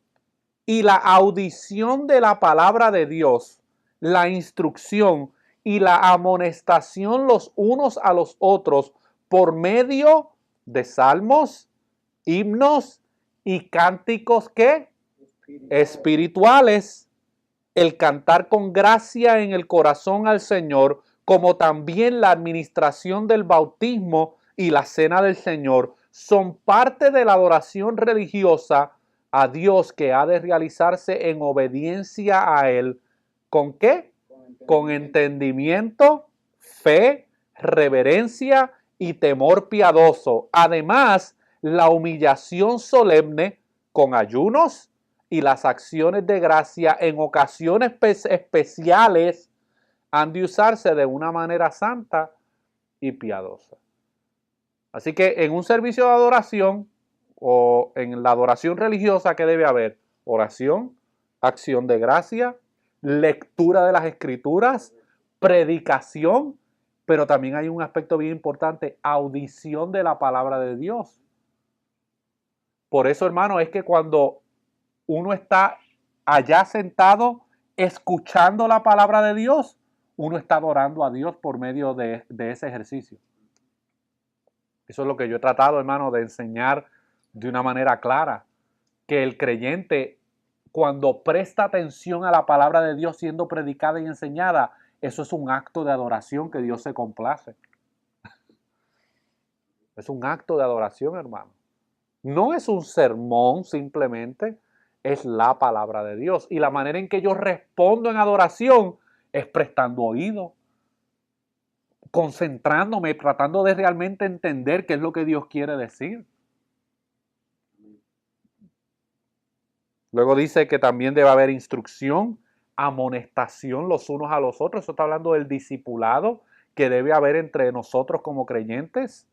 y la audición de la palabra de Dios, la instrucción y la amonestación los unos a los otros por medio de salmos, himnos y cánticos ¿qué? Espirituales. El cantar con gracia en el corazón al Señor, como también la administración del bautismo y la cena del Señor, son parte de la adoración religiosa a Dios que ha de realizarse en obediencia a Él. ¿Con qué? Con entendimiento, fe, reverencia y temor piadoso. Además, la humillación solemne con ayunos y las acciones de gracia en ocasiones especiales han de usarse de una manera santa y piadosa. Así que en un servicio de adoración o en la adoración religiosa, ¿qué debe haber? Oración, acción de gracia, lectura de las Escrituras, predicación, pero también hay un aspecto bien importante, audición de la palabra de Dios. Por eso, hermano, es que cuando uno está allá sentado escuchando la palabra de Dios, uno está adorando a Dios por medio de ese ejercicio. Eso es lo que yo he tratado, hermano, de enseñar de una manera clara, que el creyente, cuando presta atención a la palabra de Dios siendo predicada y enseñada, eso es un acto de adoración que Dios se complace. Es un acto de adoración, hermano. No es un sermón simplemente, es la palabra de Dios. Y la manera en que yo respondo en adoración es prestando oído, concentrándome, tratando de realmente entender qué es lo que Dios quiere decir. Luego dice que también debe haber instrucción, amonestación los unos a los otros. Eso está hablando del discipulado que debe haber entre nosotros como creyentes.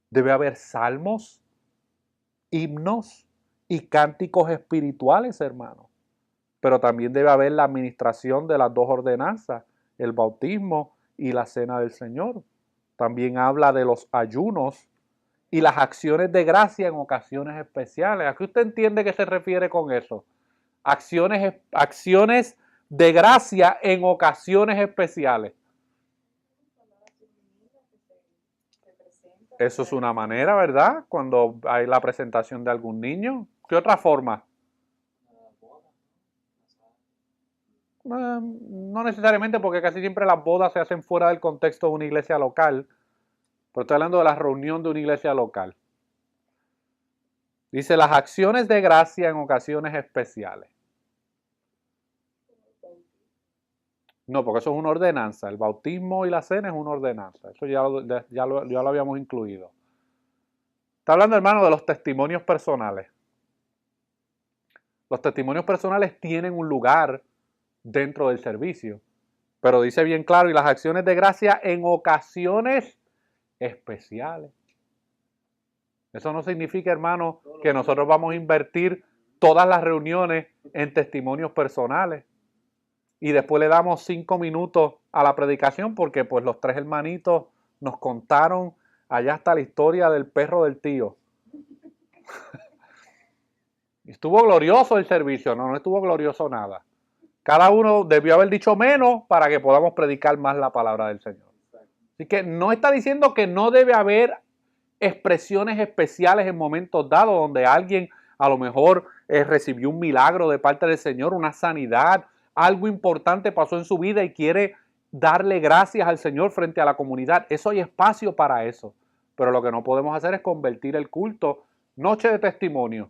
Debe haber salmos, himnos y cánticos espirituales, hermano. Pero también debe haber la administración de las dos ordenanzas, el bautismo y la cena del Señor. también habla de los ayunos y las acciones de gracia en ocasiones especiales. ¿A qué usted entiende que se refiere con eso? Acciones de gracia en ocasiones especiales. Eso es una manera, ¿verdad? Cuando hay la presentación de algún niño. ¿Qué otra forma? No necesariamente, porque casi siempre las bodas se hacen fuera del contexto de una iglesia local. Pero estoy hablando de la reunión de una iglesia local. Dice las acciones de gracia en ocasiones especiales. No, porque eso es una ordenanza. El bautismo y la cena es una ordenanza. Eso ya lo habíamos incluido. Está hablando, hermano, de los testimonios personales. Los testimonios personales tienen un lugar dentro del servicio. Pero dice bien claro, y las acciones de gracia en ocasiones especiales. Eso no significa, hermano, que nosotros vamos a invertir todas las reuniones en testimonios personales. Y después le damos 5 minutos a la predicación porque pues los 3 hermanitos nos contaron allá hasta la historia del perro del tío. Estuvo glorioso el servicio, no estuvo glorioso nada. Cada uno debió haber dicho menos para que podamos predicar más la palabra del Señor. Así que no está diciendo que no debe haber expresiones especiales en momentos dados donde alguien a lo mejor recibió un milagro de parte del Señor, una sanidad, algo importante pasó en su vida y quiere darle gracias al Señor frente a la comunidad. Eso hay espacio para eso. Pero lo que no podemos hacer es convertir el culto noche de testimonio.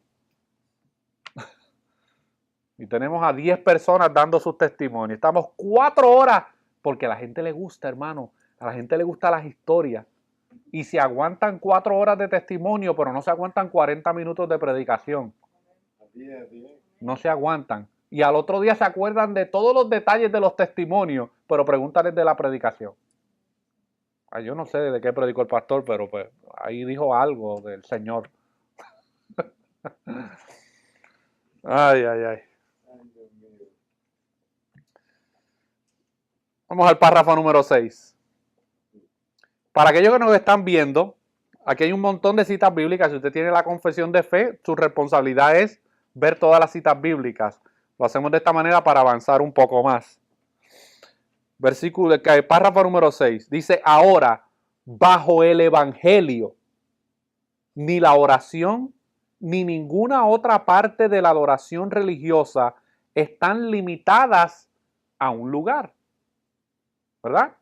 Y tenemos a 10 personas dando sus testimonios. Estamos 4 horas porque a la gente le gusta, hermano. A la gente le gustan las historias. Y se aguantan 4 horas de testimonio, pero no se aguantan 40 minutos de predicación. No se aguantan. Y al otro día se acuerdan de todos los detalles de los testimonios, pero pregúntales de la predicación. Ay, yo no sé de qué predicó el pastor, pero pues ahí dijo algo del Señor. Ay, ay, ay. Vamos al párrafo número 6. Para aquellos que nos están viendo, aquí hay un montón de citas bíblicas. Si usted tiene la confesión de fe, su responsabilidad es ver todas las citas bíblicas. Lo hacemos de esta manera para avanzar un poco más. Párrafo número 6. Dice, ahora, bajo el evangelio, ni la oración, ni ninguna otra parte de la adoración religiosa están limitadas a un lugar. ¿Verdad?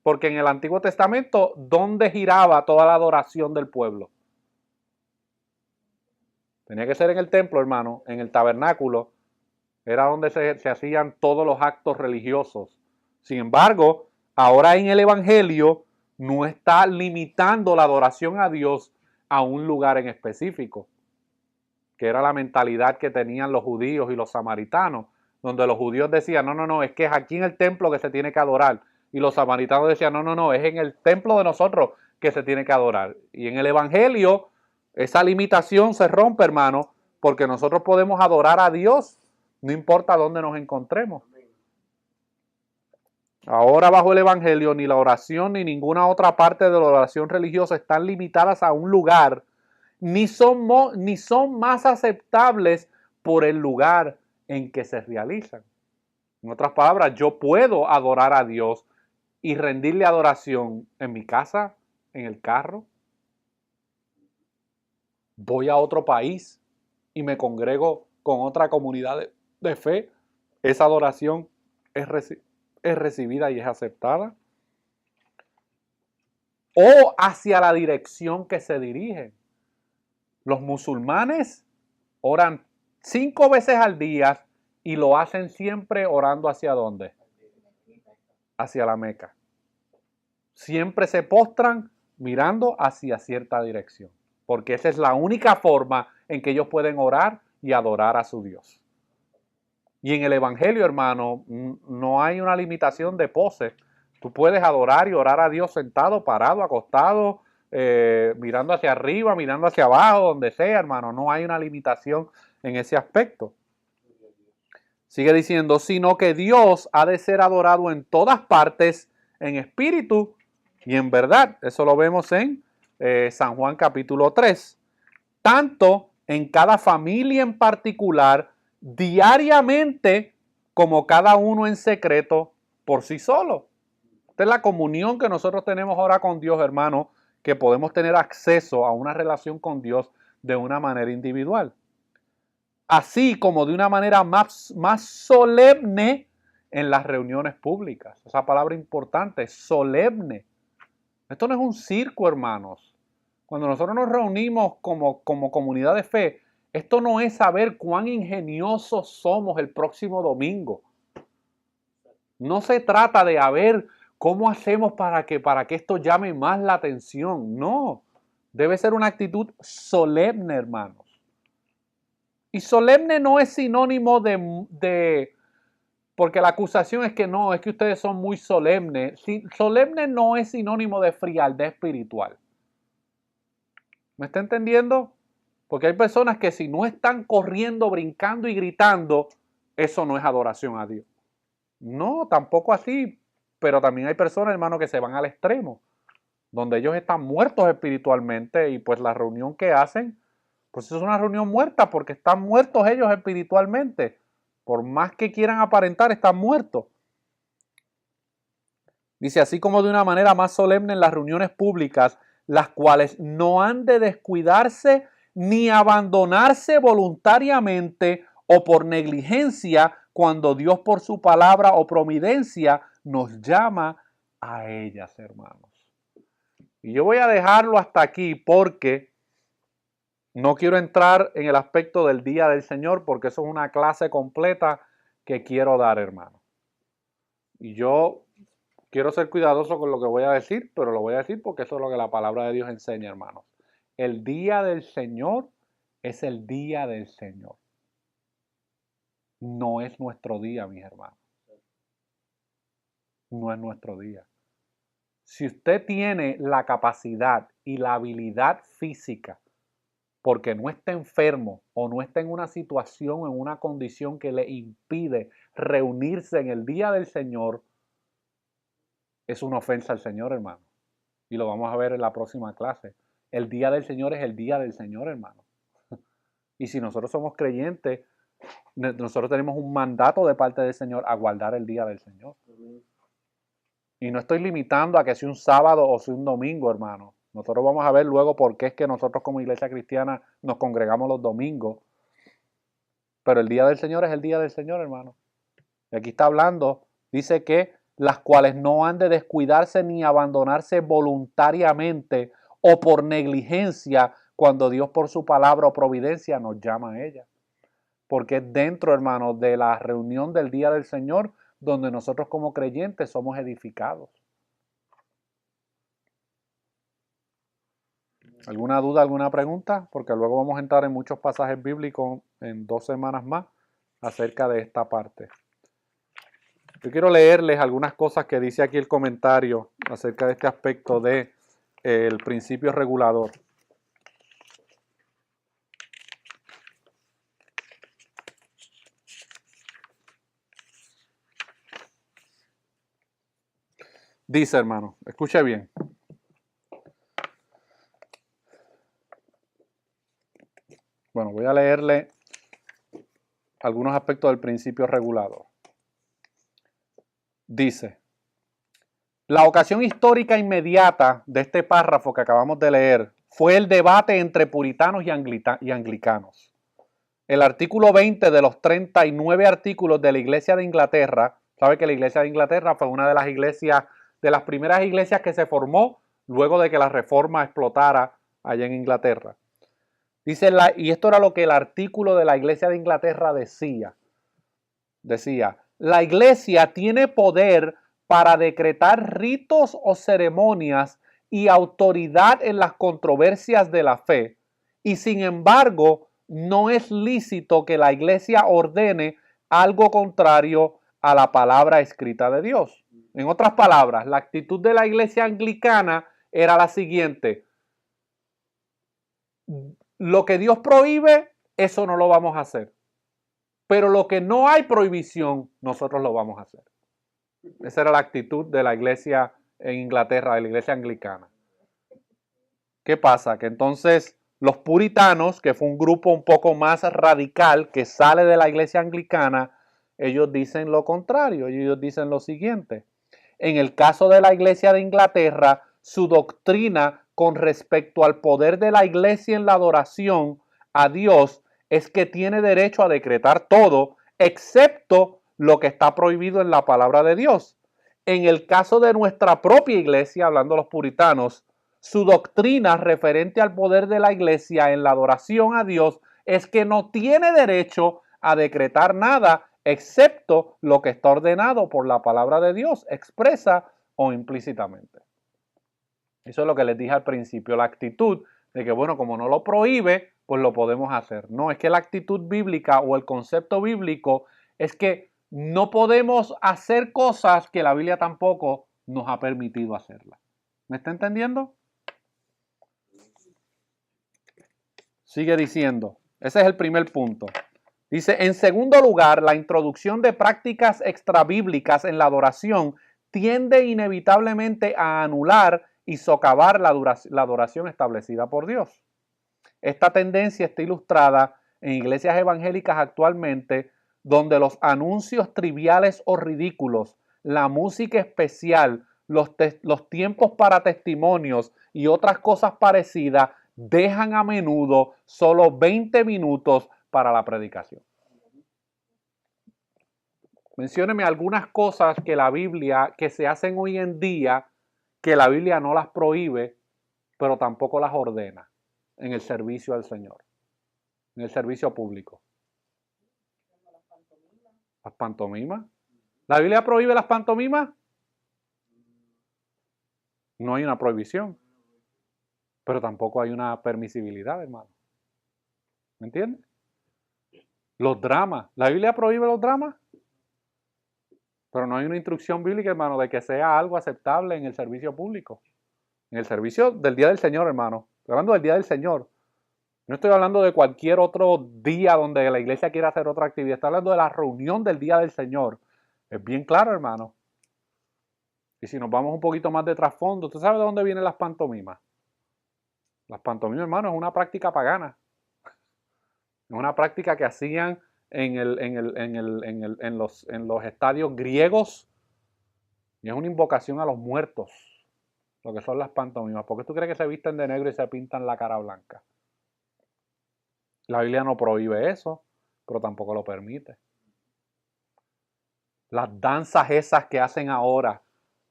Porque en el Antiguo Testamento, ¿dónde giraba toda la adoración del pueblo? Tenía que ser en el templo, hermano, en el tabernáculo. Era donde se hacían todos los actos religiosos. Sin embargo, ahora en el Evangelio no está limitando la adoración a Dios a un lugar en específico, que era la mentalidad que tenían los judíos y los samaritanos, donde los judíos decían, no, es que es aquí en el templo que se tiene que adorar. Y los samaritanos decían, no, es en el templo de nosotros que se tiene que adorar. Y en el Evangelio, esa limitación se rompe, hermano, porque nosotros podemos adorar a Dios, no importa dónde nos encontremos. Ahora bajo el Evangelio, ni la oración ni ninguna otra parte de la oración religiosa están limitadas a un lugar, ni son más aceptables por el lugar en que se realizan. En otras palabras, yo puedo adorar a Dios y rendirle adoración en mi casa, en el carro. Voy a otro país y me congrego con otra comunidad de fe. Esa adoración es recibida y es aceptada. O hacia la dirección que se dirigen. Los musulmanes oran 5 veces al día y lo hacen siempre orando ¿hacia dónde? Hacia la Meca. Siempre se postran mirando hacia cierta dirección, porque esa es la única forma en que ellos pueden orar y adorar a su Dios. Y en el Evangelio, hermano, no hay una limitación de poses. Tú puedes adorar y orar a Dios sentado, parado, acostado, mirando hacia arriba, mirando hacia abajo, donde sea, hermano. No hay una limitación en ese aspecto. Sigue diciendo, sino que Dios ha de ser adorado en todas partes, en espíritu Y en verdad, eso lo vemos en San Juan capítulo 3. Tanto en cada familia en particular, diariamente, como cada uno en secreto por sí solo. Esta es la comunión que nosotros tenemos ahora con Dios, hermano, que podemos tener acceso a una relación con Dios de una manera individual. Así como de una manera más solemne en las reuniones públicas. Esa palabra importante, solemne. Esto no es un circo, hermanos. Cuando nosotros nos reunimos como comunidad de fe, esto no es saber cuán ingeniosos somos el próximo domingo. No se trata de a ver cómo hacemos para que esto llame más la atención. No, debe ser una actitud solemne, hermanos. Y solemne no es sinónimo porque la acusación es que no, es que ustedes son muy solemnes. Solemne no es sinónimo de frialdad espiritual. ¿Me está entendiendo? Porque hay personas que si no están corriendo, brincando y gritando, eso no es adoración a Dios. No, tampoco así. Pero también hay personas, hermano, que se van al extremo, donde ellos están muertos espiritualmente y pues la reunión que hacen, pues es una reunión muerta porque están muertos ellos espiritualmente. Por más que quieran aparentar, están muertos. Dice, así como de una manera más solemne en las reuniones públicas, las cuales no han de descuidarse ni abandonarse voluntariamente o por negligencia cuando Dios por su palabra o providencia nos llama a ellas, hermanos. Y yo voy a dejarlo hasta aquí porque no quiero entrar en el aspecto del día del Señor porque eso es una clase completa que quiero dar, hermano. Y yo quiero ser cuidadoso con lo que voy a decir, pero lo voy a decir porque eso es lo que la palabra de Dios enseña, hermanos. El día del Señor es el día del Señor. No es nuestro día, mis hermanos. No es nuestro día. Si usted tiene la capacidad y la habilidad física, porque no está enfermo o no está en una situación, en una condición que le impide reunirse en el día del Señor, es una ofensa al Señor, hermano. Y lo vamos a ver en la próxima clase. El día del Señor es el día del Señor, hermano. Y si nosotros somos creyentes, nosotros tenemos un mandato de parte del Señor a guardar el día del Señor. Y no estoy limitando a que sea un sábado o sea un domingo, hermano. Nosotros vamos a ver luego por qué es que nosotros como iglesia cristiana nos congregamos los domingos. Pero el día del Señor es el día del Señor, hermano. Y aquí está hablando, dice que las cuales no han de descuidarse ni abandonarse voluntariamente o por negligencia cuando Dios por su palabra o providencia nos llama a ella. Porque es dentro, hermano, de la reunión del día del Señor donde nosotros como creyentes somos edificados. ¿Alguna duda, alguna pregunta? Porque luego vamos a entrar en muchos pasajes bíblicos en 2 semanas más acerca de esta parte. Yo quiero leerles algunas cosas que dice aquí el comentario acerca de este aspecto de el principio regulador. Dice, hermano, escuche bien. Bueno, voy a leerle algunos aspectos del principio regulador. Dice, la ocasión histórica inmediata de este párrafo que acabamos de leer fue el debate entre puritanos y anglicanos. El artículo 20 de los 39 artículos de la Iglesia de Inglaterra, sabe que la Iglesia de Inglaterra fue una de las iglesias, de las primeras iglesias que se formó luego de que la Reforma explotara allá en Inglaterra. Dice, y esto era lo que el artículo de la Iglesia de Inglaterra decía. Decía, la Iglesia tiene poder para decretar ritos o ceremonias y autoridad en las controversias de la fe. Y sin embargo, no es lícito que la Iglesia ordene algo contrario a la palabra escrita de Dios. En otras palabras, la actitud de la Iglesia anglicana era la siguiente. Lo que Dios prohíbe, eso no lo vamos a hacer. Pero lo que no hay prohibición, nosotros lo vamos a hacer. Esa era la actitud de la Iglesia en Inglaterra, de la iglesia anglicana. ¿Qué pasa? Que entonces los puritanos, que fue un grupo un poco más radical que sale de la iglesia anglicana, ellos dicen lo contrario, ellos dicen lo siguiente. En el caso de la iglesia de Inglaterra, su doctrina con respecto al poder de la iglesia en la adoración a Dios es que tiene derecho a decretar todo, excepto lo que está prohibido en la palabra de Dios. En el caso de nuestra propia iglesia, hablando de los puritanos, su doctrina referente al poder de la iglesia en la adoración a Dios es que no tiene derecho a decretar nada excepto lo que está ordenado por la palabra de Dios, expresa o implícitamente. Eso es lo que les dije al principio, la actitud de que, bueno, como no lo prohíbe, pues lo podemos hacer. No, es que la actitud bíblica o el concepto bíblico es que no podemos hacer cosas que la Biblia tampoco nos ha permitido hacerlas. ¿Me está entendiendo? Sigue diciendo, ese es el primer punto. Dice, en segundo lugar, la introducción de prácticas extrabíblicas en la adoración tiende inevitablemente a anular y socavar la adoración establecida por Dios. Esta tendencia está ilustrada en iglesias evangélicas actualmente, donde los anuncios triviales o ridículos, la música especial, los tiempos para testimonios y otras cosas parecidas dejan a menudo solo 20 minutos para la predicación. Mencióneme algunas cosas que la Biblia, que se hacen hoy en día, que la Biblia no las prohíbe, pero tampoco las ordena en el servicio al Señor, en el servicio público. ¿Las pantomimas? ¿La Biblia prohíbe las pantomimas? No hay una prohibición, pero tampoco hay una permisibilidad, hermano. ¿Me entiendes? Los dramas. ¿La Biblia prohíbe los dramas? Pero no hay una instrucción bíblica, hermano, de que sea algo aceptable en el servicio público. En el servicio del día del Señor, hermano. Estoy hablando del día del Señor. No estoy hablando de cualquier otro día donde la iglesia quiera hacer otra actividad. Estoy hablando de la reunión del día del Señor. Es bien claro, hermano. Y si nos vamos un poquito más de trasfondo, ¿usted sabe de dónde vienen las pantomimas? Las pantomimas, hermano, es una práctica pagana. Es una práctica que hacían en los estadios griegos, y es una invocación a los muertos, lo que son las pantomimas. ¿Por qué tú crees que se visten de negro y se pintan la cara blanca? La Biblia no prohíbe eso, pero tampoco lo permite. Las danzas esas que hacen ahora,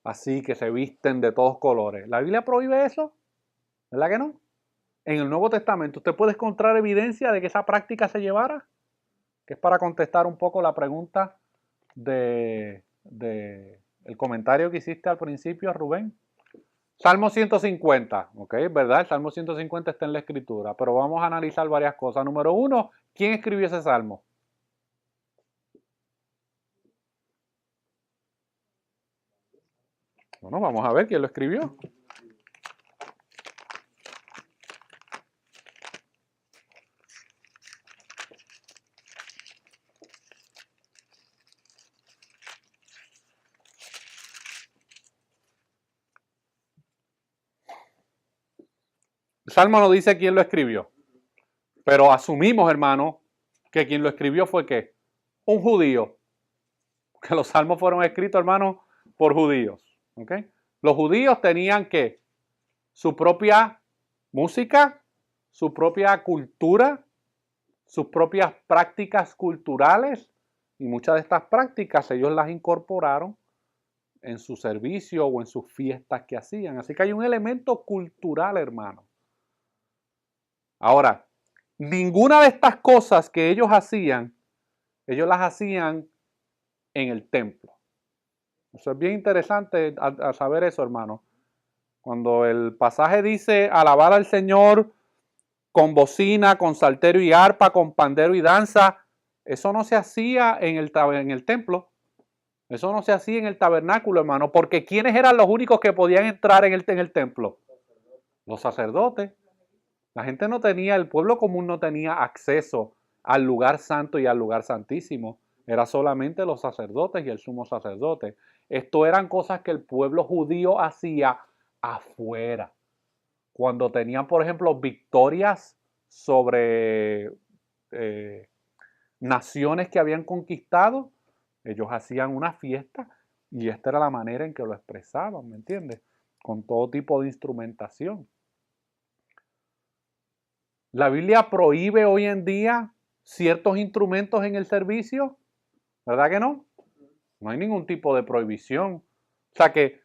así que se visten de todos colores, ¿la Biblia prohíbe eso? ¿Verdad que no? En el Nuevo Testamento, ¿usted puede encontrar evidencia de que esa práctica se llevara? Que es para contestar un poco la pregunta el comentario que hiciste al principio, Rubén. Salmo 150, ¿ok? ¿Verdad? El Salmo 150 está en la Escritura, pero vamos a analizar varias cosas. Número uno, ¿quién escribió ese Salmo? Bueno, vamos a ver quién lo escribió. El Salmo no dice quién lo escribió, pero asumimos, hermano, que quien lo escribió fue ¿qué? Un judío. Que los salmos fueron escritos, hermano, por judíos. ¿Okay? Los judíos tenían ¿qué? Su propia música, su propia cultura, sus propias prácticas culturales, y muchas de estas prácticas ellos las incorporaron en su servicio o en sus fiestas que hacían. Así que hay un elemento cultural, hermano. Ahora, ninguna de estas cosas que ellos hacían, ellos las hacían en el templo. Eso es bien interesante a saber eso, hermano. Cuando el pasaje dice alabar al Señor con bocina, con salterio y arpa, con pandero y danza, eso no se hacía en el templo. Eso no se hacía en el tabernáculo, hermano, porque ¿quiénes eran los únicos que podían entrar en el templo? Los sacerdotes. La gente no tenía, el pueblo común no tenía acceso al lugar santo y al lugar santísimo. Era solamente los sacerdotes y el sumo sacerdote. Esto eran cosas que el pueblo judío hacía afuera. Cuando tenían, por ejemplo, victorias sobre naciones que habían conquistado, ellos hacían una fiesta y esta era la manera en que lo expresaban, ¿me entiendes? Con todo tipo de instrumentación. La Biblia prohíbe hoy en día ciertos instrumentos en el servicio, ¿verdad que no? No hay ningún tipo de prohibición. O sea que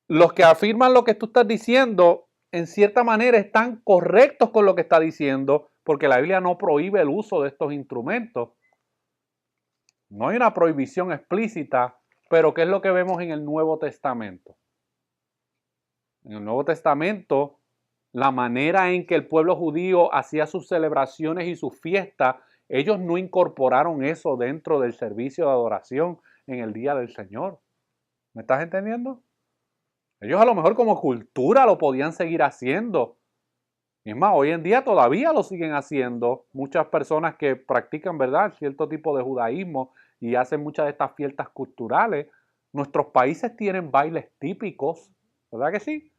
los que afirman lo que tú estás diciendo, en cierta manera están correctos con lo que está diciendo, porque la Biblia no prohíbe el uso de estos instrumentos. No hay una prohibición explícita, pero ¿qué es lo que vemos en el Nuevo Testamento? En el Nuevo Testamento, la manera en que el pueblo judío hacía sus celebraciones y sus fiestas, ellos no incorporaron eso dentro del servicio de adoración en el día del Señor. ¿Me estás entendiendo? Ellos a lo mejor como cultura lo podían seguir haciendo. Es más, hoy en día todavía lo siguen haciendo. Muchas personas que practican, ¿verdad?, cierto tipo de judaísmo y hacen muchas de estas fiestas culturales. Nuestros países tienen bailes típicos, ¿verdad que sí?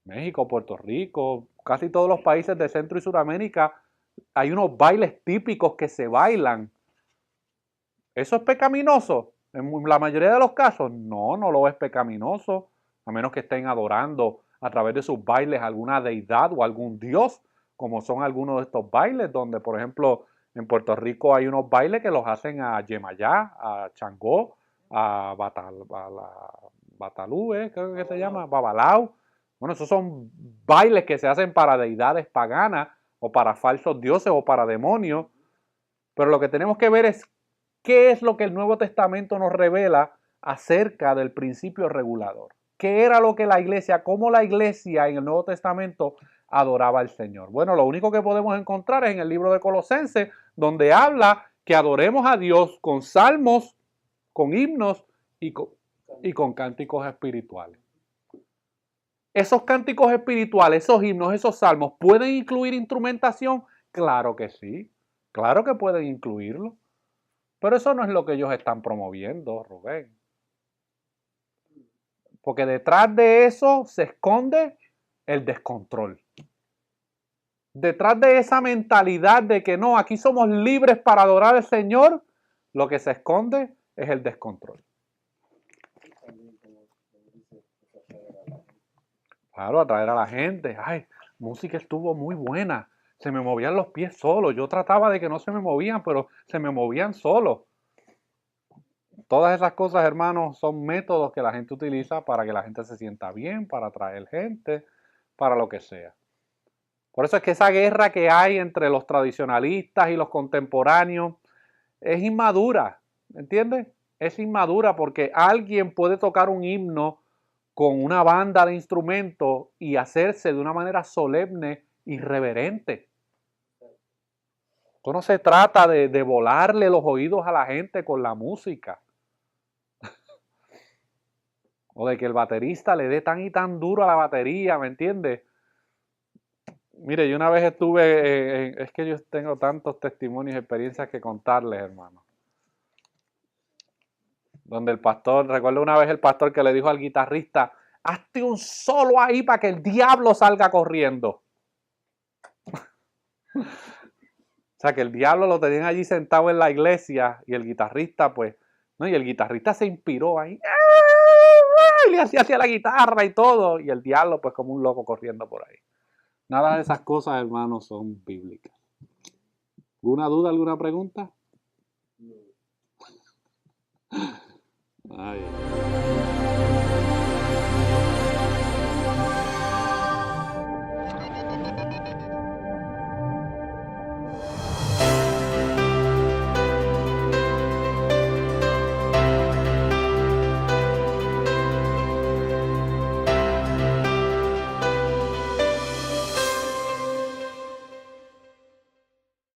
México, Puerto Rico, casi todos los países de Centro y Sudamérica hay unos bailes típicos que se bailan. ¿Eso es pecaminoso? En la mayoría de los casos, no lo es pecaminoso, a menos que estén adorando a través de sus bailes alguna deidad o algún dios, como son algunos de estos bailes, donde por ejemplo en Puerto Rico hay unos bailes que los hacen a Yemayá, a Changó, a Batalú, creo que se llama, Babalao. Bueno, esos son bailes que se hacen para deidades paganas o para falsos dioses o para demonios, pero lo que tenemos que ver es qué es lo que el Nuevo Testamento nos revela acerca del principio regulador. ¿Qué era lo que la iglesia, cómo la iglesia en el Nuevo Testamento adoraba al Señor? Bueno, lo único que podemos encontrar es en el libro de Colosenses, donde habla que adoremos a Dios con salmos, con himnos y con cánticos espirituales. ¿Esos cánticos espirituales, esos himnos, esos salmos, pueden incluir instrumentación? Claro que sí, claro que pueden incluirlo. Pero eso no es lo que ellos están promoviendo, Rubén. Porque detrás de eso se esconde el descontrol. Detrás de esa mentalidad de que no, aquí somos libres para adorar al Señor, lo que se esconde es el descontrol. Claro, atraer a la gente. Ay, música estuvo muy buena. Se me movían los pies solos. Yo trataba de que no se me movían, pero se me movían solos. Todas esas cosas, hermanos, son métodos que la gente utiliza para que la gente se sienta bien, para atraer gente, para lo que sea. Por eso es que esa guerra que hay entre los tradicionalistas y los contemporáneos es inmadura, ¿entiendes? Es inmadura porque alguien puede tocar un himno con una banda de instrumentos y hacerse de una manera solemne y reverente. Esto no se trata de volarle los oídos a la gente con la música. O de que el baterista le dé tan y tan duro a la batería, ¿me entiendes? Mire, yo una vez estuve, es que yo tengo tantos testimonios y experiencias que contarles, hermano. Donde el pastor, recuerdo una vez el pastor que le dijo al guitarrista, hazte un solo ahí para que el diablo salga corriendo. O sea, que el diablo lo tenían allí sentado en la iglesia y el guitarrista, pues, ¿no? Y el guitarrista se inspiró ahí. Y le hacía hacia la guitarra y todo. Y el diablo, pues, como un loco corriendo por ahí. Nada de esas cosas, hermanos, son bíblicas. ¿Alguna duda, alguna pregunta? Ay.